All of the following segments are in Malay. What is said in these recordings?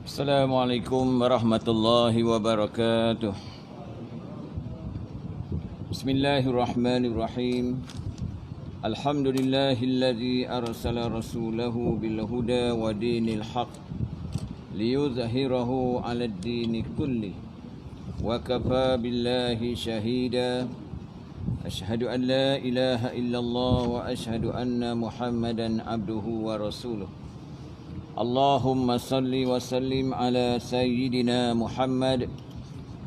Assalamualaikum warahmatullahi wabarakatuh. Bismillahirrahmanirrahim. Alhamdulillahilladzi arsala rasulahu bil huda wa dinil haq liyuzhirahu 'alad dini kulli wa kafa billahi shahida. Asyhadu an la ilaha illallah wa asyhadu anna Muhammadan abduhu wa rasuluh. Allahumma salli wa sallim ala sayyidina Muhammad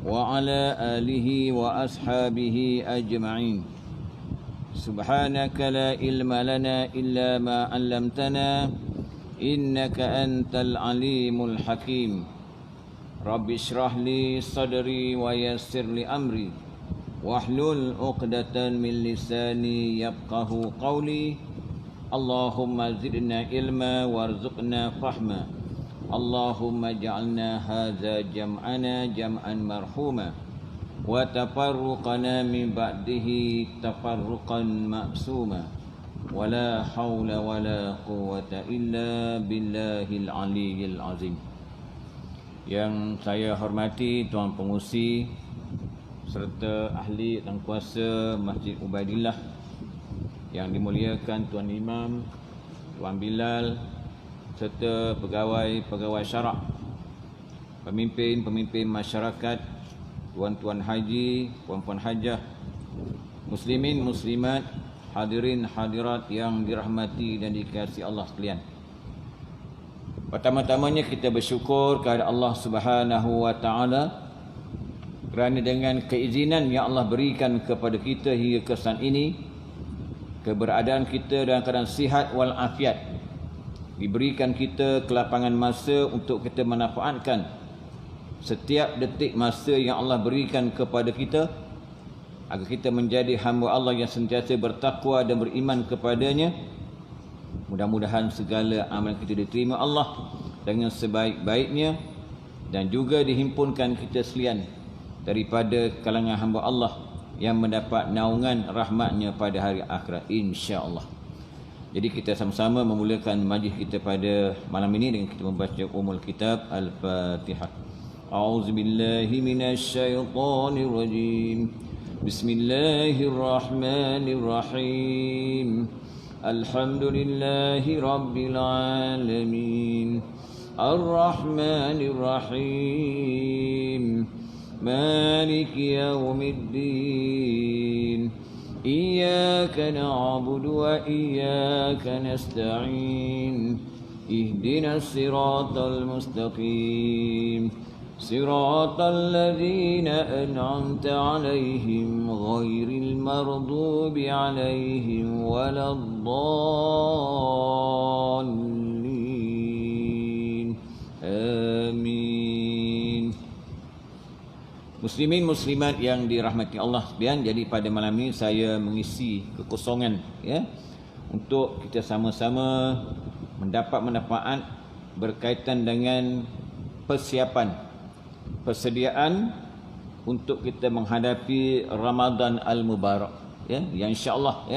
wa ala alihi wa ashabihi ajma'in. Subhanaka la ilma lana illa ma 'allamtana innaka antal alimul hakim. Rabbi shrah li sadri wa yassir li amri wahlul 'uqdatan min lisani yafqahu qawli. Allahumma zidna ilma warzuqna fahma. Allahumma ja'alna hadza jam'ana jam'an marhuma wa tafarruqana min ba'dihi tafarruqan ma'suma. Wala hawla wala quwwata illa billahil aliyyil azim. Yang saya hormati Tuan Pengurusi serta ahli dan kuasa Masjid Ubaidillah, yang dimuliakan Tuan Imam, Tuan Bilal, serta pegawai-pegawai syarak, pemimpin-pemimpin masyarakat, tuan-tuan haji, puan-puan hajah, muslimin, muslimat, hadirin, hadirat yang dirahmati dan dikasihi Allah sekalian. Pertama-tamanya kita bersyukur kepada Allah Subhanahu wa taala kerana dengan keizinan yang Allah berikan kepada kita hingga ke saat ini, keberadaan kita dalam keadaan sihat walafiat, diberikan kita kelapangan masa untuk kita memanfaatkan setiap detik masa yang Allah berikan kepada kita agar kita menjadi hamba Allah yang sentiasa bertakwa dan beriman kepadanya. Mudah-mudahan segala amalan kita diterima Allah dengan sebaik-baiknya dan juga dihimpunkan kita sekalian daripada kalangan hamba Allah yang mendapat naungan rahmatnya pada hari akhirat, insya-Allah. Jadi kita sama-sama memulakan majlis kita pada malam ini dengan kita membaca umul kitab Al-Fatihah. A'udzubillahi minasyaitonirrajim. Bismillahirrahmanirrahim. Alhamdulillahi rabbil alamin. Ar-Rahmanirrahim. مالك يوم الدين إياك نعبد وإياك نستعين اهدنا الصراط المستقيم صراط الذين أنعمت عليهم غير المغضوب عليهم ولا الضالين آمين. Muslimin muslimat yang dirahmati Allah sekalian, jadi pada malam ini saya mengisi kekosongan untuk kita sama-sama mendapat manfaat berkaitan dengan persediaan untuk kita menghadapi Ramadan Al-Mubarak yang insya-Allah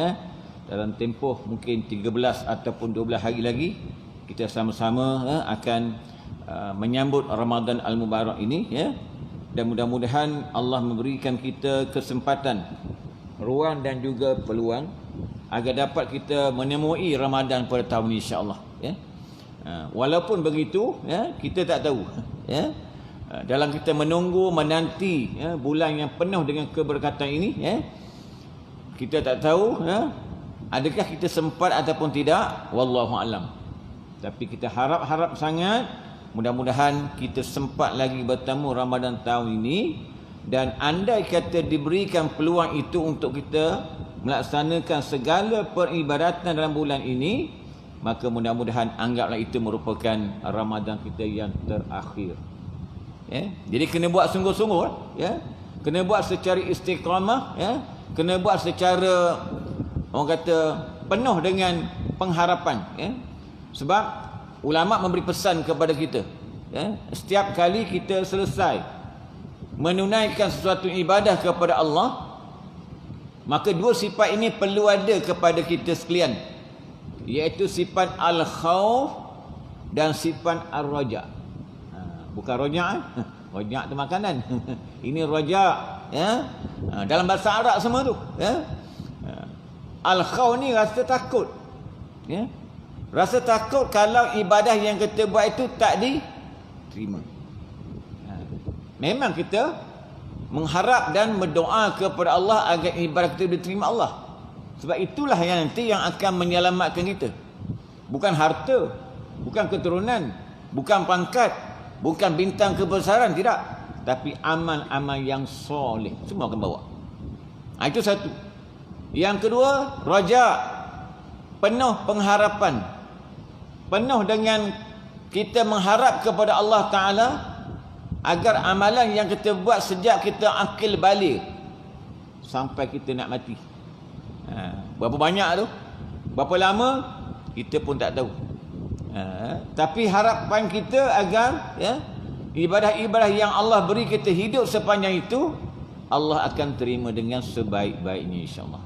dalam tempoh mungkin 13 ataupun 12 hari lagi kita sama-sama akan menyambut Ramadan Al-Mubarak ini dan mudah-mudahan Allah memberikan kita kesempatan, ruang dan juga peluang agar dapat kita menemui Ramadan pada tahun ini, insya-Allah. Walaupun begitu, kita tak tahu. Dalam kita menunggu, menanti bulan yang penuh dengan keberkatan ini, kita tak tahu adakah kita sempat ataupun tidak, wallahu alam. Tapi kita harap sangat mudah-mudahan kita sempat lagi bertemu Ramadan tahun ini, dan andai kata diberikan peluang itu untuk kita melaksanakan segala peribadatan dalam bulan ini, maka mudah-mudahan anggaplah itu merupakan Ramadan kita yang terakhir. Jadi kena buat sungguh-sungguh, kena buat secara istiqamah, kena buat secara orang kata penuh dengan pengharapan, sebab ulama memberi pesan kepada kita, setiap kali kita selesai menunaikan sesuatu ibadah kepada Allah, maka dua sifat ini perlu ada kepada kita sekalian, iaitu sifat al-khauf dan sifat ar-raja. Bukan rojak. Rojak tu makanan. Ini rojak. Ya. Dalam bahasa Arab semua tu. Ya. Al-khaw ni rasa takut. Ya. Rasa takut kalau ibadah yang kita buat itu tak diterima. Memang kita mengharap dan berdoa kepada Allah agar ibadah kita diterima Allah. Sebab itulah yang nanti yang akan menyelamatkan kita. Bukan harta, bukan keturunan, bukan pangkat, bukan bintang kebesaran, tidak. Tapi amal-amal yang soleh. Semua akan bawa. Itu satu. Yang kedua, raja. Penuh pengharapan. Penuh dengan kita mengharap kepada Allah Ta'ala agar amalan yang kita buat sejak kita akil balik sampai kita nak mati. Berapa banyak tu, berapa lama, kita pun tak tahu. Tapi harapan kita agar ibadah-ibadah yang Allah beri kita hidup sepanjang itu, Allah akan terima dengan sebaik-baiknya, insyaAllah.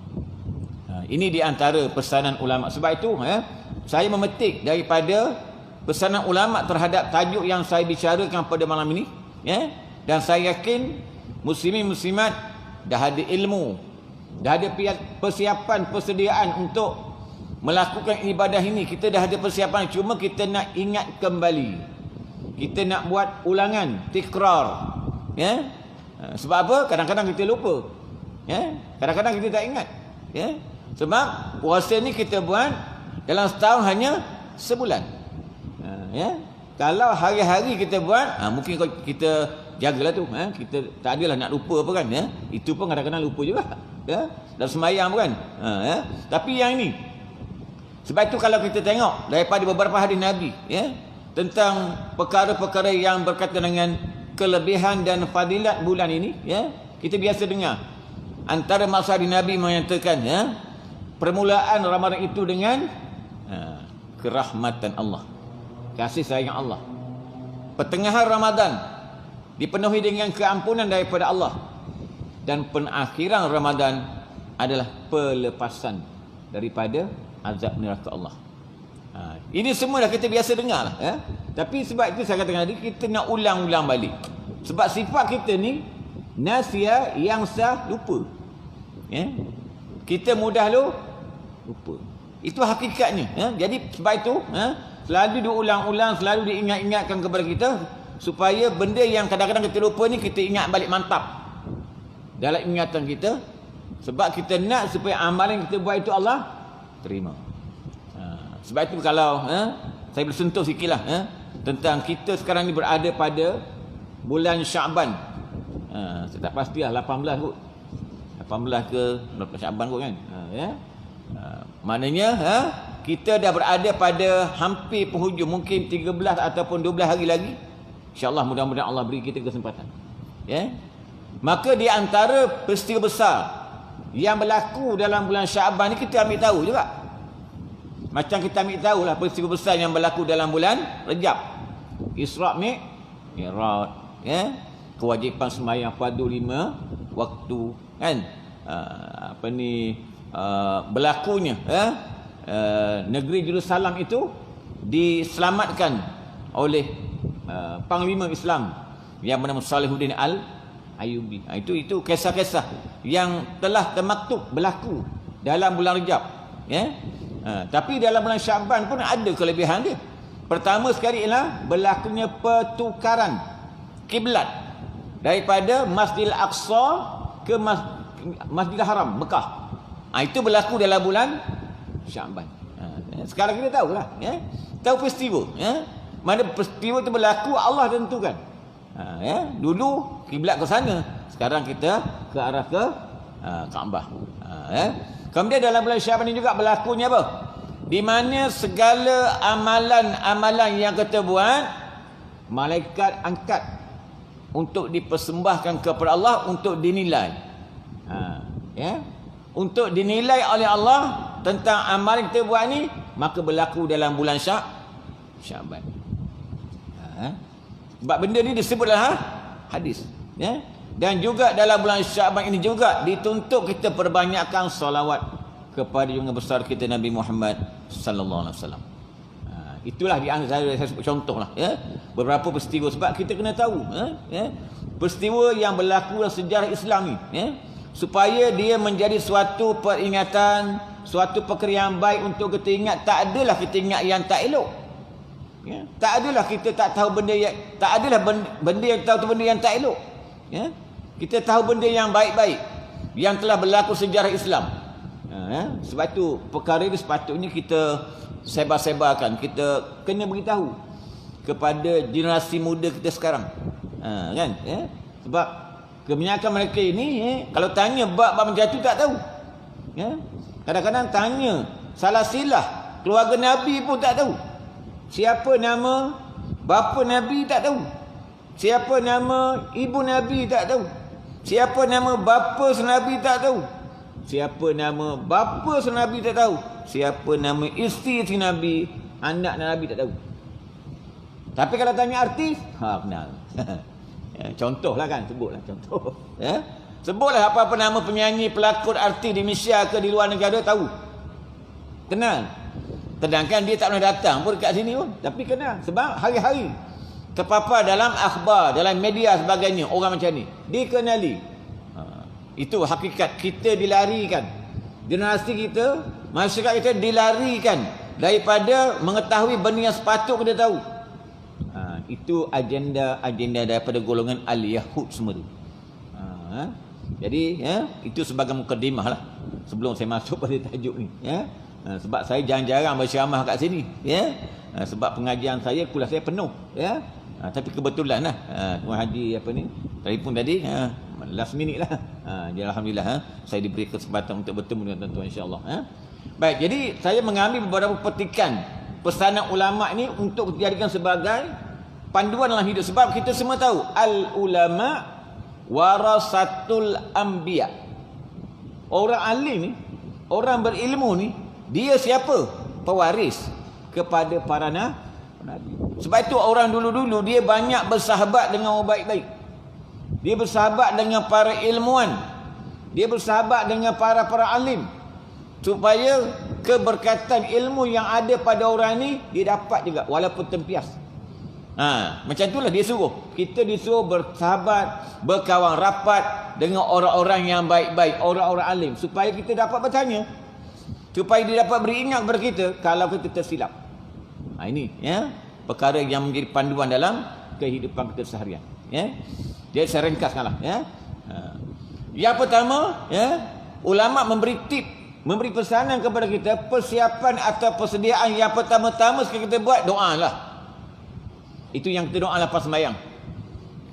Ini di antara pesanan ulama. Sebab itu saya memetik daripada pesanan ulama terhadap tajuk yang saya bicarakan pada malam ini. Dan saya yakin muslimin muslimat dah ada ilmu, dah ada persiapan, persediaan untuk melakukan ibadah ini. Kita dah ada persiapan, cuma kita nak ingat kembali, kita nak buat ulangan, tikrar. Sebab apa? Kadang-kadang kita lupa, kadang-kadang kita tak ingat. Sebab puasa ni kita buat dalam setahun hanya sebulan. Kalau hari-hari kita buat, mungkin kita jagalah tu. Kita tak adalah nak lupa apa kan. Itu pun kadang-kadang lupa juga. Dalam sembahyang pun kan. Tapi yang ini, sebab itu kalau kita tengok daripada beberapa hadis Nabi, tentang perkara-perkara yang berkaitan dengan kelebihan dan fadilat bulan ini, kita biasa dengar. Antara maksud Nabi menyatakan, permulaan Ramadan itu dengan kerahmatan Allah, kasih sayang Allah. Pertengahan Ramadan dipenuhi dengan keampunan daripada Allah. Dan penakhiran Ramadan adalah pelepasan daripada azab neraka Allah. Ini semua dah kita biasa dengar lah. Tapi sebab itu saya katakan tadi, kita nak ulang-ulang balik. Sebab sifat kita ni nasia yang sah, lupa. Kita mudah lupa. Itu hakikatnya. Jadi sebab itu selalu diulang-ulang, selalu diingat-ingatkan kepada kita, supaya benda yang kadang-kadang kita lupa ni kita ingat balik mantap dalam ingatan kita. Sebab kita nak supaya amalan yang kita buat itu Allah terima. Sebab itu kalau saya boleh sentuh sikitlah tentang kita sekarang ni berada pada bulan Syaban. Saya tak pastilah 18 kot. 18 ke 19 Syaban kot kan. Maknanya kita dah berada pada hampir penghujung, mungkin 13 ataupun 12 hari lagi. InsyaAllah, mudah-mudahan Allah beri kita kesempatan. Maka di antara peristiwa besar yang berlaku dalam bulan Syaban ni, kita ambil tahu juga. Macam kita ambil tahu lah peristiwa besar yang berlaku dalam bulan Rejab. Isra' Mi'raj, kewajipan sembahyang fardu 5 waktu kan. Berlakunya negeri Jerusalem itu diselamatkan oleh Panglima Islam yang bernama Salihuddin Al-Ayyubi. Itu kisah-kisah yang telah termaktub berlaku dalam bulan Rejab. Tapi dalam bulan Syaban pun ada kelebihan dia. Pertama sekali ialah berlakunya pertukaran kiblat daripada Masjidil Aqsa ke Masjidil Haram Mekah. Itu berlaku dalam bulan Syaban. Sekarang kita tahulah, tahu peristiwa. Mana peristiwa itu berlaku Allah tentukan. Dulu kiblat ke sana, sekarang kita ke arah ke Kaabah. Kemudian dalam bulan Syaban ini juga berlakunya apa? Di mana segala amalan-amalan yang kita buat, malaikat angkat untuk dipersembahkan kepada Allah untuk dinilai. Untuk dinilai oleh Allah tentang amalan yang kita buat ni, maka berlaku dalam bulan Syaban. Sebab benda ni disebut dalam hadis. Dan juga dalam bulan Syaban ini juga dituntut kita perbanyakkan salawat kepada junjungan besar kita Nabi Muhammad sallallahu alaihi wasallam. Itulah di antara saya sebut contohlah, beberapa peristiwa, sebab kita kena tahu peristiwa yang berlaku dalam sejarah Islam ni, supaya dia menjadi suatu peringatan, suatu perkara yang baik untuk kita ingat. Tak adalah kita ingat yang tak elok, tak adalah kita tak tahu benda yang, tak adalah benda yang tahu tu benda yang tak elok, kita tahu benda yang baik-baik yang telah berlaku sejarah Islam. Sebab tu perkara ini sepatutnya kita sebar-sebarkan, kita kena beritahu kepada generasi muda kita sekarang, kan? Sebab kebanyakan mereka ini kalau tanya bab-bab macam tu tak tahu. Kadang-kadang tanya salah silah keluarga Nabi pun tak tahu. Siapa nama bapa Nabi tak tahu. Siapa nama ibu Nabi tak tahu. Siapa nama bapa Nabi tak tahu. Siapa nama bapa Nabi tak tahu. Siapa nama isteri Nabi, anak Nabi tak tahu. Tapi kalau tanya artis, kenal. Contohlah kan, sebutlah contoh. Sebutlah apa-apa nama penyanyi, pelakon, artis di Malaysia ke di luar negara, tahu. Kenal. Sedangkan dia tak pernah datang pun dekat sini pun, tapi kenal. Sebab hari-hari terpapar dalam akhbar, dalam media sebagainya, orang macam ni dikenali. Itu hakikat. Kita dilarikan, generasi kita, masyarakat kita dilarikan daripada mengetahui benda yang sepatut kita tahu. Itu agenda daripada golongan al-Yahud semua tu. Jadi itu sebagai mukadimah lah sebelum saya masuk pada tajuk ni. Sebab saya jarang-jarang berceramah kat sini, sebab pengajian saya, kuliah saya penuh, tapi kebetulan lah Tuan Haji telefon tadi, last minute lah. Jadi alhamdulillah saya diberi kesempatan untuk bertemu dengan tuan-tuan, insya-Allah. Baik, jadi saya mengambil beberapa petikan pesanan ulama ni untuk dijadikan sebagai panduan dalam hidup. Sebab kita semua tahu al ulama warasatul anbiya. Orang alim ni, orang berilmu ni, dia siapa? Pewaris kepada para nabi. Sebab itu orang dulu-dulu dia banyak bersahabat dengan orang baik-baik. Dia bersahabat dengan para ilmuwan. Dia bersahabat dengan para alim, supaya keberkatan ilmu yang ada pada orang ni dia dapat juga walaupun tempias. Macam itulah dia suruh. Kita disuruh bersahabat, berkawan rapat dengan orang-orang yang baik-baik, orang-orang alim, supaya kita dapat bertanya, supaya dia dapat beringat kepada kita kalau kita tersilap. Ini perkara yang menjadi panduan dalam kehidupan kita seharian. Jadi saya ringkaskanlah. Yang pertama, ulama memberi tip, memberi pesanan kepada kita, persiapan atau persediaan yang pertama-tama sekali kita buat, doa lah. Itu yang kita doa lepas sembahyang.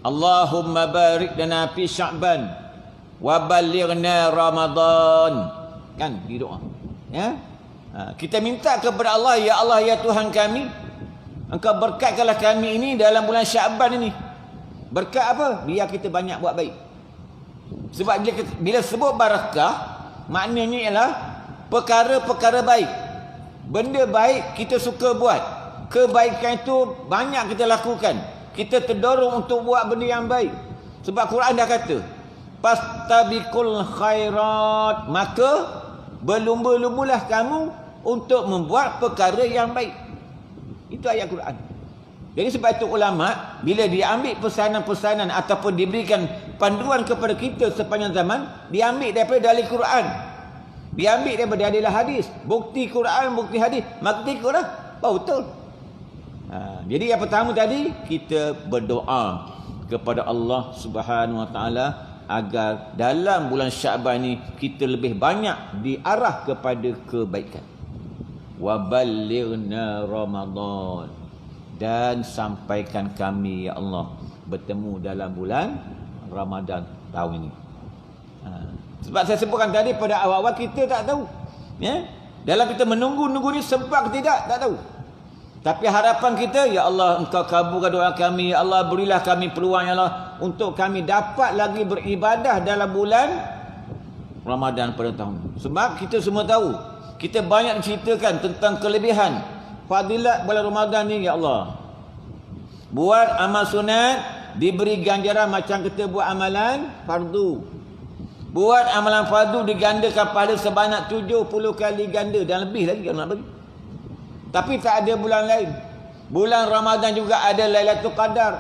Allahumma barik lana fi Sya'ban wa ballighna Ramadan. Kan di doa. Kita minta kepada Allah, ya Allah, ya Tuhan kami, Engkau berkatkanlah kami ini dalam bulan Sya'ban ini. Berkat apa? Biar kita banyak buat baik. Sebab bila sebut barakah, maknanya ialah perkara-perkara baik. Benda baik kita suka buat. Kebaikan itu banyak kita lakukan. Kita terdorong untuk buat benda yang baik. Sebab Quran dah kata, fastabiqul khairat, maka berlumba-lumbalah kamu untuk membuat perkara yang baik. Itu ayat Quran. Jadi sebab itu ulama bila diambil pesanan-pesanan ataupun diberikan panduan kepada kita sepanjang zaman, diambil daripada dalil Quran, diambil daripada dalil hadis, bukti Quran, bukti hadis, maka ikutlah. Betul. Jadi yang pertama tadi, kita berdoa kepada Allah Subhanahu Wa Taala agar dalam bulan Sya'ban ini kita lebih banyak diarah kepada kebaikan. Wa ballighna Ramadan, dan sampaikan kami ya Allah bertemu dalam bulan Ramadan tahun ini. Sebab saya sebutkan tadi pada awal-awal kita tak tahu. Dalam kita menunggu-nunggu ni sempat ke tidak, tak tahu. Tapi harapan kita, ya Allah, Engkau kabulkan doa kami, ya Allah, berilah kami peluang, ya Allah, untuk kami dapat lagi beribadah dalam bulan Ramadan pada tahun ini. Sebab kita semua tahu, kita banyak ceritakan tentang kelebihan fadilat bulan Ramadan ni, ya Allah. Buat amal sunat diberi ganjaran macam kita buat amalan fardu. Buat amalan fardu digandakan pahala sebanyak 70 kali ganda dan lebih lagi kalau nak bagi. Tapi tak ada bulan lain. Bulan Ramadan juga ada Lailatul Qadar.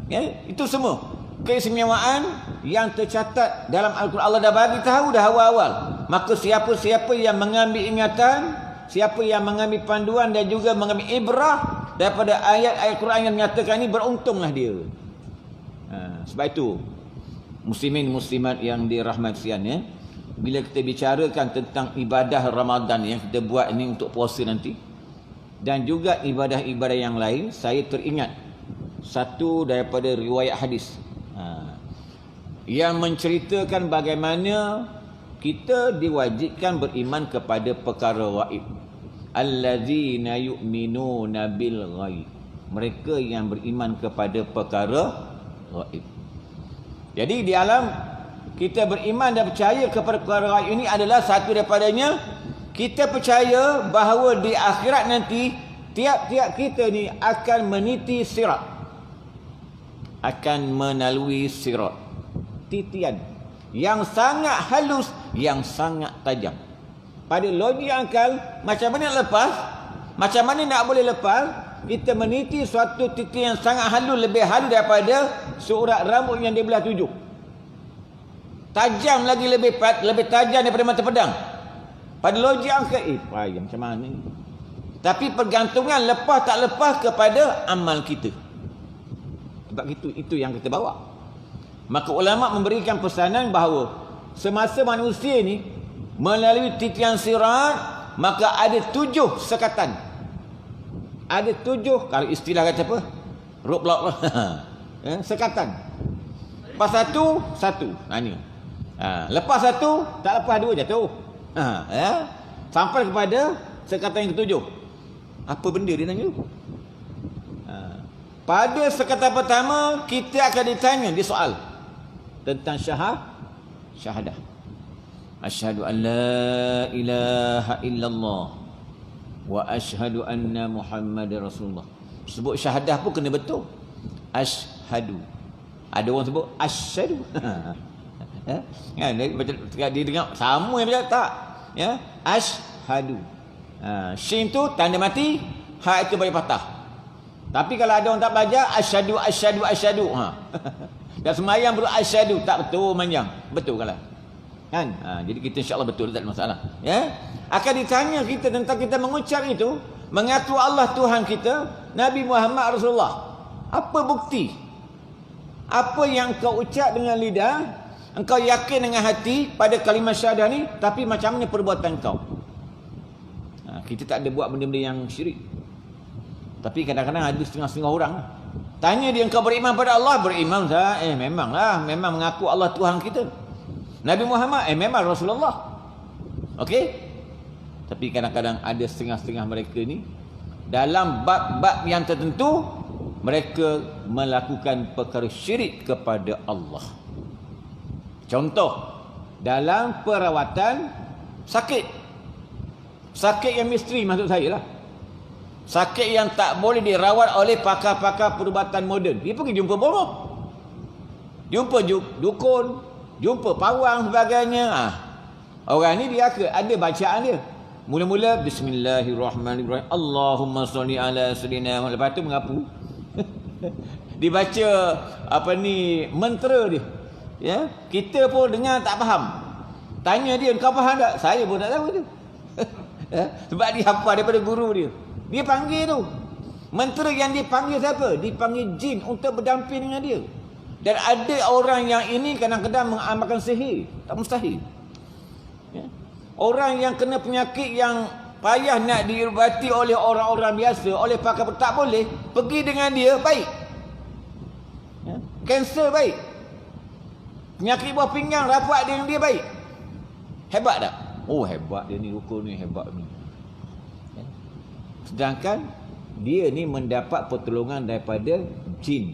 Ya, itu semua keistimewaan yang tercatat dalam Al-Quran. Allah dah bagi tahu dah awal-awal. Maka siapa-siapa yang mengambil ingatan, siapa yang mengambil panduan dan juga mengambil ibrah daripada ayat-ayat Quran yang menyatakan ini, beruntunglah dia. Sebab itu muslimin muslimat yang dirahmati sekalian, ya, bila kita bicarakan tentang ibadah Ramadan yang kita buat ini untuk puasa nanti dan juga ibadah-ibadah yang lain, saya teringat satu daripada riwayat hadis yang menceritakan bagaimana kita diwajibkan beriman kepada perkara ghaib. Allazina yu'minuna bil ghaib. Mereka yang beriman kepada perkara ghaib. Jadi di alam kita beriman dan percaya kepada perkara ghaib ini adalah satu daripadanya, kita percaya bahawa di akhirat nanti tiap-tiap kita ni akan meniti sirat, akan melalui sirat, titian yang sangat halus, yang sangat tajam. Pada logik akal, macam mana lepas? Macam mana nak boleh lepas? Kita meniti suatu titian yang sangat halus, lebih halus daripada seurat rambut yang di belah 7. Tajam lagi, lebih tajam daripada mata pedang. Pada logik akal, payah macam mana ni? Tapi pergantungan lepas tak lepas kepada amal kita. Sebab itu yang kita bawa. Maka ulama memberikan pesanan bahawa semasa manusia ni melalui titian sirat, maka ada 7 sekatan. Ada 7, kalau istilah kata apa? Roadblock lah. Sekatan. Lepas satu. Ni. Lepas satu, tak lepas 2 jatuh. Sampai kepada sekatan yang ke-7. Apa benda dia nanya tu? Pada sekatan pertama, kita akan ditanya, disoal tentang syahadah. Asyhadu an la ilaha illallah wa asyhadu anna Muhammadar Rasulullah. Sebut syahadah pun kena betul. Asyhadu. Ada orang sebut asyhadu. Dia dengar sama macam tak? Ya, asyhadu. Shin tu tanda mati, ha itu bagi patah. Tapi kalau ada orang tak belajar, asyhadu. Dan semayang perlu asyhadu, tak betul manjang. Betul kalau. Kan? Jadi kita insya-Allah betul, tak ada masalah. Ya? Akan ditanya kita tentang kita mengucap itu, mengaku Allah Tuhan kita, Nabi Muhammad Rasulullah. Apa bukti? Apa yang kau ucap dengan lidah, engkau yakin dengan hati pada kalimah syahadah ni, tapi macam mana perbuatan kau? Kita tak ada buat benda-benda yang syirik. Tapi kadang-kadang ada setengah-setengah orang lah. Tanya dia, engkau beriman pada Allah? Beriman sah. Memanglah, memang mengaku Allah Tuhan kita. Nabi Muhammad, memang Rasulullah. Okey? Tapi kadang-kadang ada setengah-setengah mereka ni, dalam bab-bab yang tertentu, mereka melakukan perkara syirik kepada Allah. Contoh, dalam perawatan sakit. Sakit yang misteri maksud saya lah. Sakit yang tak boleh dirawat oleh pakar-pakar perubatan moden. Dia pergi jumpa bomoh, jumpa dukun, jumpa pawang sebagainya. Orang ni dia ada bacaan dia. Mula-mula bismillahirrahmanirrahim, Allahumma salli ala sayyidina Muhammad. Lepas tu mengapu. Dibaca mentera dia. Ya, kita pun dengar tak faham. Tanya dia, kau faham tak? Saya pun tak tahu tu. Sebab dia hafal daripada guru dia. Dia panggil tu. Mentera yang dipanggil siapa? Dipanggil jin untuk berdamping dengan dia. Dan ada orang yang ini kadang-kadang mengamalkan sihir. Tak mustahil. Ya. Orang yang kena penyakit yang payah nak diubati oleh orang-orang biasa, oleh pakar, tak boleh. Pergi dengan dia, baik. Ya. Kanser baik. Penyakit buah pinggang, rapat dengan dia, baik. Hebat tak? Oh, hebat dia ni, rukun ni hebat ni. Ya. Sedangkan dia ni mendapat pertolongan daripada jin,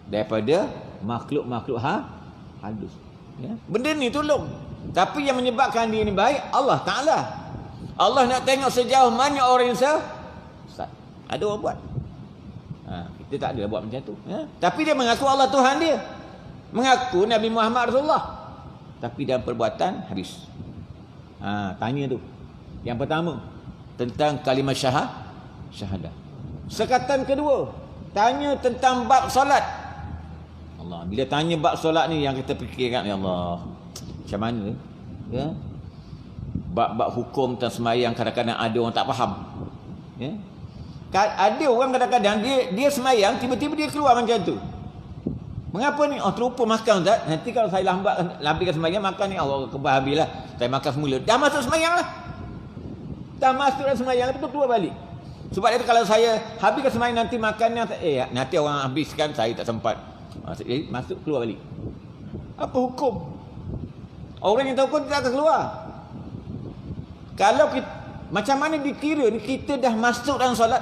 daripada makhluk-makhluk halus. Ya. Benda ni tolong. Tapi yang menyebabkan dia ni baik, Allah Ta'ala. Allah nak tengok sejauh mana orang yang sesat. Ada orang buat. Kita tak ada buat macam tu. Ya. Tapi dia mengaku Allah Tuhan dia. Mengaku Nabi Muhammad Rasulullah. Tapi dalam perbuatan habis. Tanya tu. Yang pertama tentang kalimah syahadah. Sekatan kedua, tanya tentang bab solat. Allah, bila tanya bab solat ni yang kita fikirkan, ya Allah, macam mana? Ya. Bab-bab hukum tentang semayang kadang-kadang ada orang tak faham. Ya. Ada orang kadang-kadang dia semayang, tiba-tiba dia keluar macam tu. Mengapa ni? Oh, terlupa makan Ustaz. Nanti kalau saya lambatkan semayang, makan ni Allah kebah habislah. Saya makan semula. Dah masuk semayang lah. Dah masuk dalam semayang, lepas tu keluar balik. Sebab itu kalau saya habiskan semayang nanti makannya, nanti orang habiskan, saya tak sempat. Masuk keluar balik. Apa hukum? Orang yang tahu hukum tidak akan keluar. Kalau kita, macam mana dikira ni kita dah masuk dalam solat?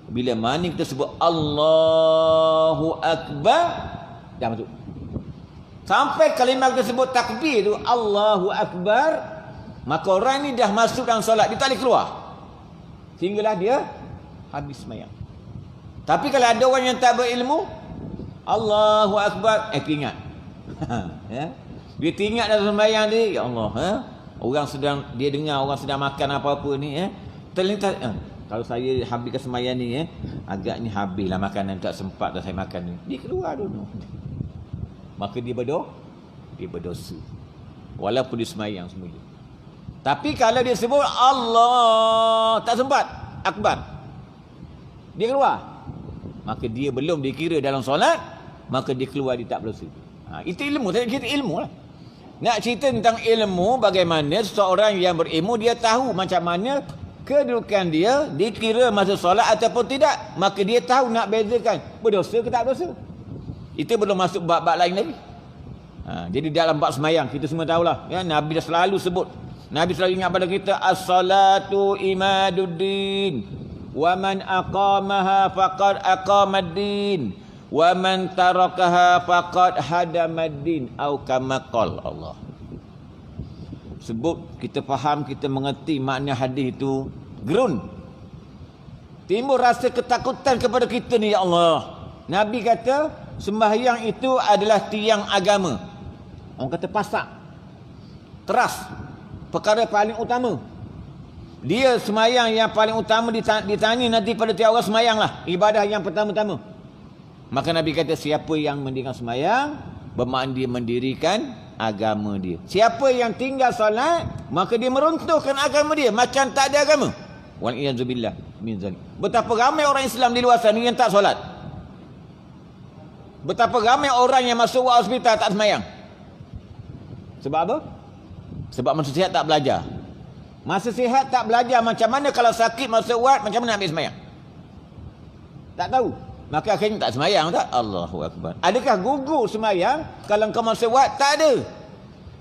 Bila mana kita sebut Allahu Akbar, dah masuk. Sampai kalimah kita sebut takbir tu Allahu Akbar, maka orang ni dah masuk dalam solat, dia tak boleh keluar sehinggalah dia habis semayang. Tapi kalau ada orang yang tak berilmu, Allahu Akbar, teringat. Ya? Dia teringat dalam semayang dia, ya Allah, orang sedang, dia dengar orang sedang makan apa-apa ni, terlintas, kalau saya habiskan semayang ni, agaknya habislah makanan, tak sempat dah saya makan ni. Dia keluar dulu. Maka dia berdosa. Walaupun dia semayang semula. Tapi kalau dia sebut Allah, tak sempat, Akbar, dia keluar, maka dia belum dikira dalam solat, maka dia keluar, dia tak berdosa. Itu ilmu. Saya kira ilmu lah. Nak cerita tentang ilmu, bagaimana seseorang yang berilmu, dia tahu macam mana kedudukan dia, dikira masa solat ataupun tidak. Maka dia tahu nak bezakan berdosa ke tak berdosa. Itu belum masuk bab-bab lain lagi. Jadi dalam bab semayang, kita semua tahulah, ya, Nabi dah selalu sebut. Nabi selalu ingat pada kita, as-salatu imaduddin, wa man aqamaha faqad aqamaddin, wa man tarakaha faqad hadamaddin, au kama qala Allah. Sebut, kita faham, kita mengerti makna hadis itu, gerun timbul rasa ketakutan kepada kita ni, ya Allah. Nabi kata sembahyang itu adalah tiang agama. Orang kata pasak, teras, perkara paling utama. Dia semayang yang paling utama, ditanya nanti pada tiap orang semayang lah, ibadah yang pertama-tama. Maka Nabi kata siapa yang mendirikan semayang, bermakna dia mendirikan agama dia. Siapa yang tinggal solat, maka dia meruntuhkan agama dia, macam tak ada agama. Wal-iyazubillah min zalik. Betapa ramai orang Islam di luar sana yang tak solat. Betapa ramai orang yang masuk hospital tak semayang. Sebab apa? Sebab masa sihat tak belajar. Masa sihat tak belajar macam mana kalau sakit masa wad, macam mana nak ambil semayang. Tak tahu. Maka akhirnya tak semayang tak? Allahu Akbar. Adakah gugur semayang kalau engkau masa wad? Tak ada.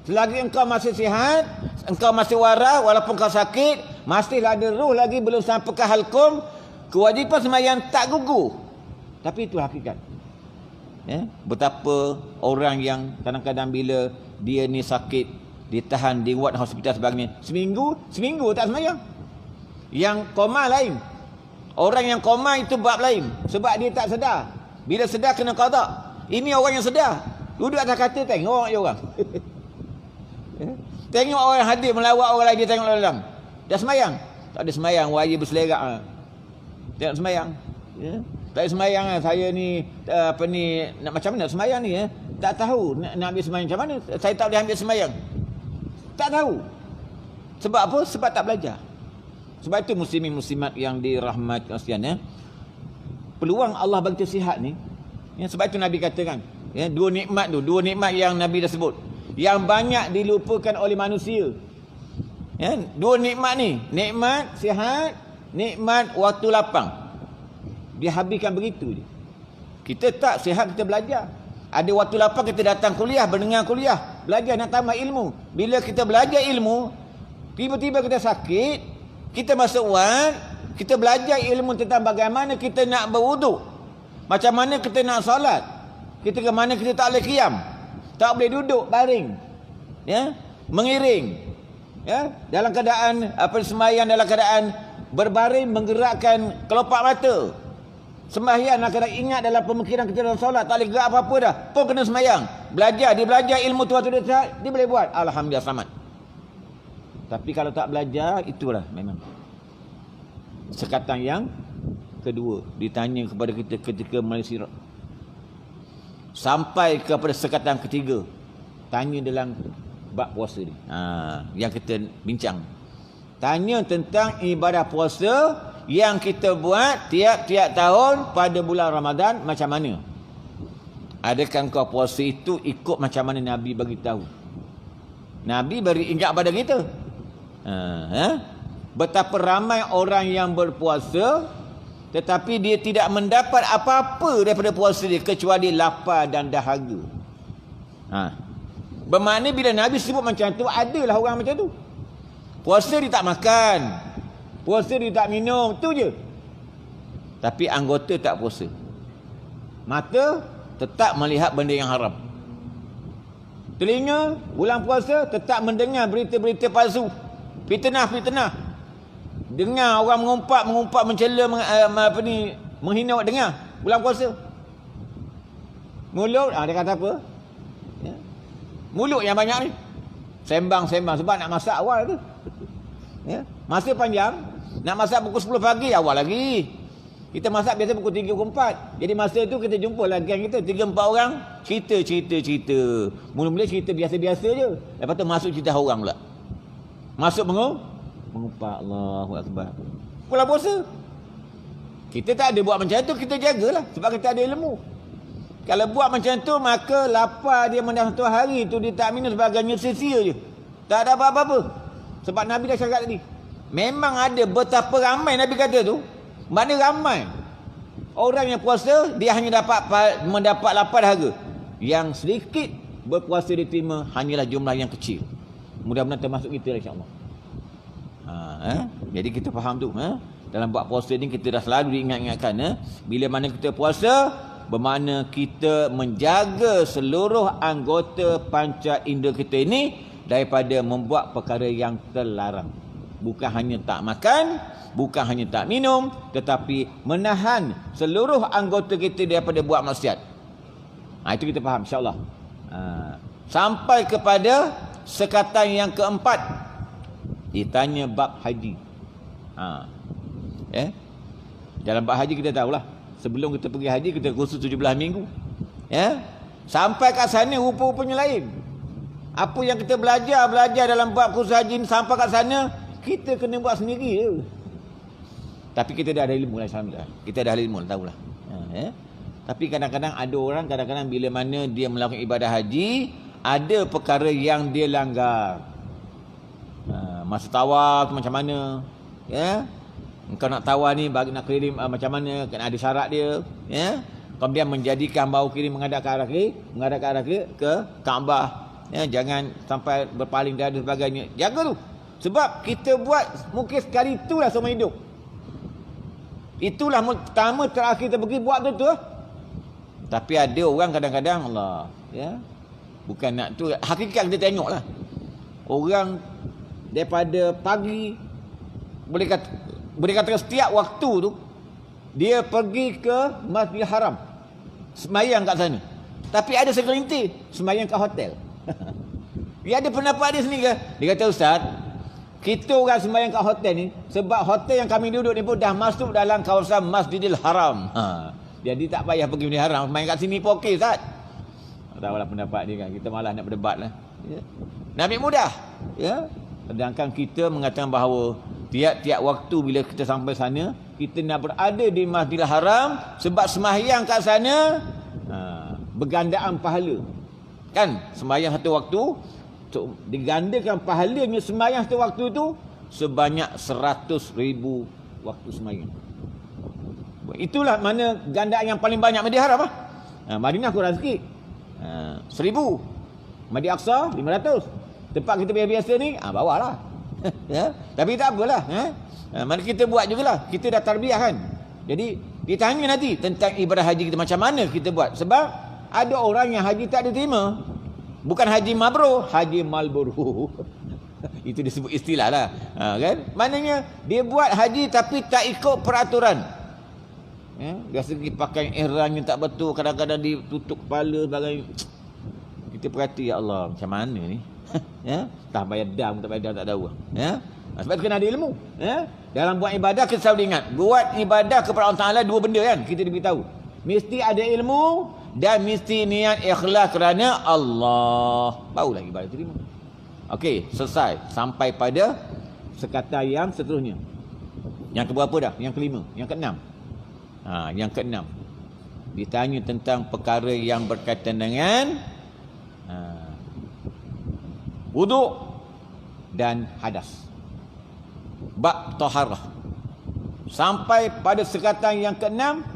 Selagi engkau masih sihat, engkau masih waras, walaupun kau sakit, masihlah ada ruh lagi, belum sampai ke halkum, kewajipan semayang tak gugur. Tapi itu hakikat. Ya? Betapa orang yang kadang-kadang bila dia ni sakit, ditahan di ward hospital sebagainya, seminggu tak semayang. Yang koma lain. Orang yang koma itu bab lain, sebab dia tak sedar. Bila sedar kena qada. Ini orang yang sedar, duduk atas katil, tengok je orang. Tengok orang hadir melawat orang lain, dia tengok dalam. Dah semayang? Tak ada semayang, wajib berselerak. Tengok semayang. Ya? Tak ada semayang, saya ni nak macam mana semayang ni, tak tahu nak ambil semayang macam mana. Saya tak boleh ambil semayang. Tak tahu. Sebab apa? Sebab tak belajar. Sebab itu muslimin muslimat yang dirahmati sekalian, peluang Allah bagi sihat ni, sebab itu Nabi katakan, dua nikmat yang Nabi dah sebut, yang banyak dilupakan oleh manusia. Dua nikmat ni, nikmat sihat, nikmat waktu lapang. Dia habiskan begitu je. Kita tak sihat, kita belajar. Ada waktu lapang, kita datang kuliah, mendengar kuliah, belajar nak tambah ilmu. Bila kita belajar ilmu, tiba-tiba kita sakit, kita masuk wad, kita belajar ilmu tentang bagaimana kita nak berwuduk, macam mana kita nak solat, kita ke mana kita tak boleh qiyam, tak boleh duduk baring, mengiring, dalam keadaan sembahyang dalam keadaan berbaring, menggerakkan kelopak mata. Sembahyang nak kena ingat dalam pemikiran kita dalam solat, tak boleh gerak apa-apa dah, pun kena sembahyang. Dia belajar ilmu tu waktu dia boleh buat, alhamdulillah selamat. Tapi kalau tak belajar, itulah memang sekatan yang kedua ditanya kepada kita ketika melalui sirat. Sampai kepada sekatan ketiga tanya dalam bab puasa ni. Yang kita bincang. Tanya tentang ibadah puasa yang kita buat tiap-tiap tahun pada bulan Ramadan macam mana? Adakah kau puasa itu ikut macam mana Nabi bagi tahu? Nabi beri ingat pada kita. Betapa ramai orang yang berpuasa tetapi dia tidak mendapat apa-apa daripada puasa dia kecuali lapar dan dahaga. Bermakna bila Nabi sebut macam tu, adalah orang macam tu. Puasa dia tak makan, puasa dia tak minum, tu je. Tapi anggota tak puasa. Mata tetap melihat benda yang haram. Telinga bulan puasa tetap mendengar berita-berita palsu, fitnah-fitnah. Dengar orang mengumpat mencela, menghina awak dengar bulan puasa. Mulut, dia kata apa? Ya. Mulut yang banyak ni. Sembang sebab nak masak awal tu. Ya. Masa panjang, nak masak pukul 10 pagi awal lagi. Kita masak biasa pukul 3, pukul 4. Jadi masa tu kita jumpa lah geng kita 3-4 orang, cerita. Mula-mula cerita biasa-biasa je. Lepas tu masuk cerita orang pula. Masuk mengumpat Allahu Akbar. Bulan puasa. Kita tak ada buat macam tu, kita jagalah sebab kita ada ilmu. Kalau buat macam tu maka lapar dia mendah satu hari tu dia tak minum sebagainya sia-sia je. Tak ada apa-apa. Sebab Nabi dah cakap tadi. Memang ada betapa ramai Nabi kata tu. Mana ramai orang yang puasa dia hanya mendapat lapar dahaga. Yang sedikit berpuasa diterima hanyalah jumlah yang kecil. Mudah-mudahan termasuk kita insya-Allah. Jadi kita faham tu. Dalam buat puasa ni kita dah selalu diingat-ingatkan. Bila mana kita puasa, bermakna kita menjaga seluruh anggota panca indera kita ini daripada membuat perkara yang terlarang. Bukan hanya tak makan, bukan hanya tak minum, tetapi menahan seluruh anggota kita daripada buat maksiat. Itu kita faham insya-Allah. Sampai kepada sekatan yang keempat, ditanya bab haji. Dalam bab haji kita tahulah, sebelum kita pergi haji kita kursus 17 minggu. Sampai kat sana rupa-rupanya lain. Apa yang kita belajar dalam bab kursus haji ni, sampai kat sana kita kena buat sendiri je. Tapi kita dah ada ilmu lah, alhamdulillah. Kita dah ada ilmu, tahulah. Tapi kadang-kadang ada orang, bila mana dia melakukan ibadah haji, ada perkara yang dia langgar. Masa tawaf macam mana? Engkau nak tawaf ni, bagi nak keliling macam mana? Kena ada syarat dia. Kemudian menjadikan bahu kiri menghadap ke arah kiri, ke Kaabah. Jangan sampai berpaling dada dan sebagainya. Jaga tu. Sebab kita buat mungkin sekali itulah seumur hidup. Itulah pertama terakhir kita pergi buat tu. Tapi ada orang kadang-kadang Allah, bukan nak tu, hakikat kita tengoklah. Orang daripada pagi boleh kata setiap waktu tu dia pergi ke Masjidil Haram, sembahyang kat sana. Tapi ada segelintir sembahyang kat hotel. Dia ada pendapat dia sendiri ke? Dia kata, Ustaz, kita orang sembahyang kat hotel ni sebab hotel yang kami duduk ni pun dah masuk dalam kawasan Masjidil Haram. Jadi tak payah pergi Masjidil Haram, main kat sini pun okey, Ustaz. Tak tahulah pendapat dia kan. Kita malah nak berdebat lah. Nak ambil mudah. Sedangkan kita mengatakan bahawa tiap-tiap waktu bila kita sampai sana, kita nak berada di Masjidil Haram sebab sembahyang kat sana bergandaan pahala. Kan? Sembahyang satu waktu digandakan pahalanya sembahyang satu waktu tu sebanyak 100,000 waktu sembahyang. Itulah mana gandaan yang paling banyak Masjidil Haram. Madinah kurang sikit. 1,000. Masjid Aqsa 500. Tempat kita biasa ni bawalah. Tapi tak apalah. Mana kita buat jugalah. Kita dah tarbiyah kan. Jadi ditanya nanti tentang ibadah haji kita macam mana kita buat. Sebab ada orang yang haji tak diterima. Bukan haji mabrur, haji malburu. Itu disebut istilah lah. Kan? Maknanya dia buat haji tapi tak ikut peraturan. Biasa pakai ihramnya tak betul, kadang-kadang ditutup kepala sebagainya. Kita perhati, ya Allah, macam mana ni? Tak bayar dam, tak tahu. Sebab kena ada ilmu. Dalam buat ibadah kita selalu ingat, buat ibadah kepada Allah Taala dua benda kan kita diberitahu. Mesti ada ilmu dan mesti niat ikhlas kerana Allah. Barulah ibadah terima. Okey, selesai. Sampai pada sekatan yang seterusnya. Yang keberapa dah? Yang kelima, yang keenam. Yang keenam. Ditanya tentang perkara yang berkaitan dengan wuduk dan hadas. Bab taharah. Sampai pada sekatan yang keenam,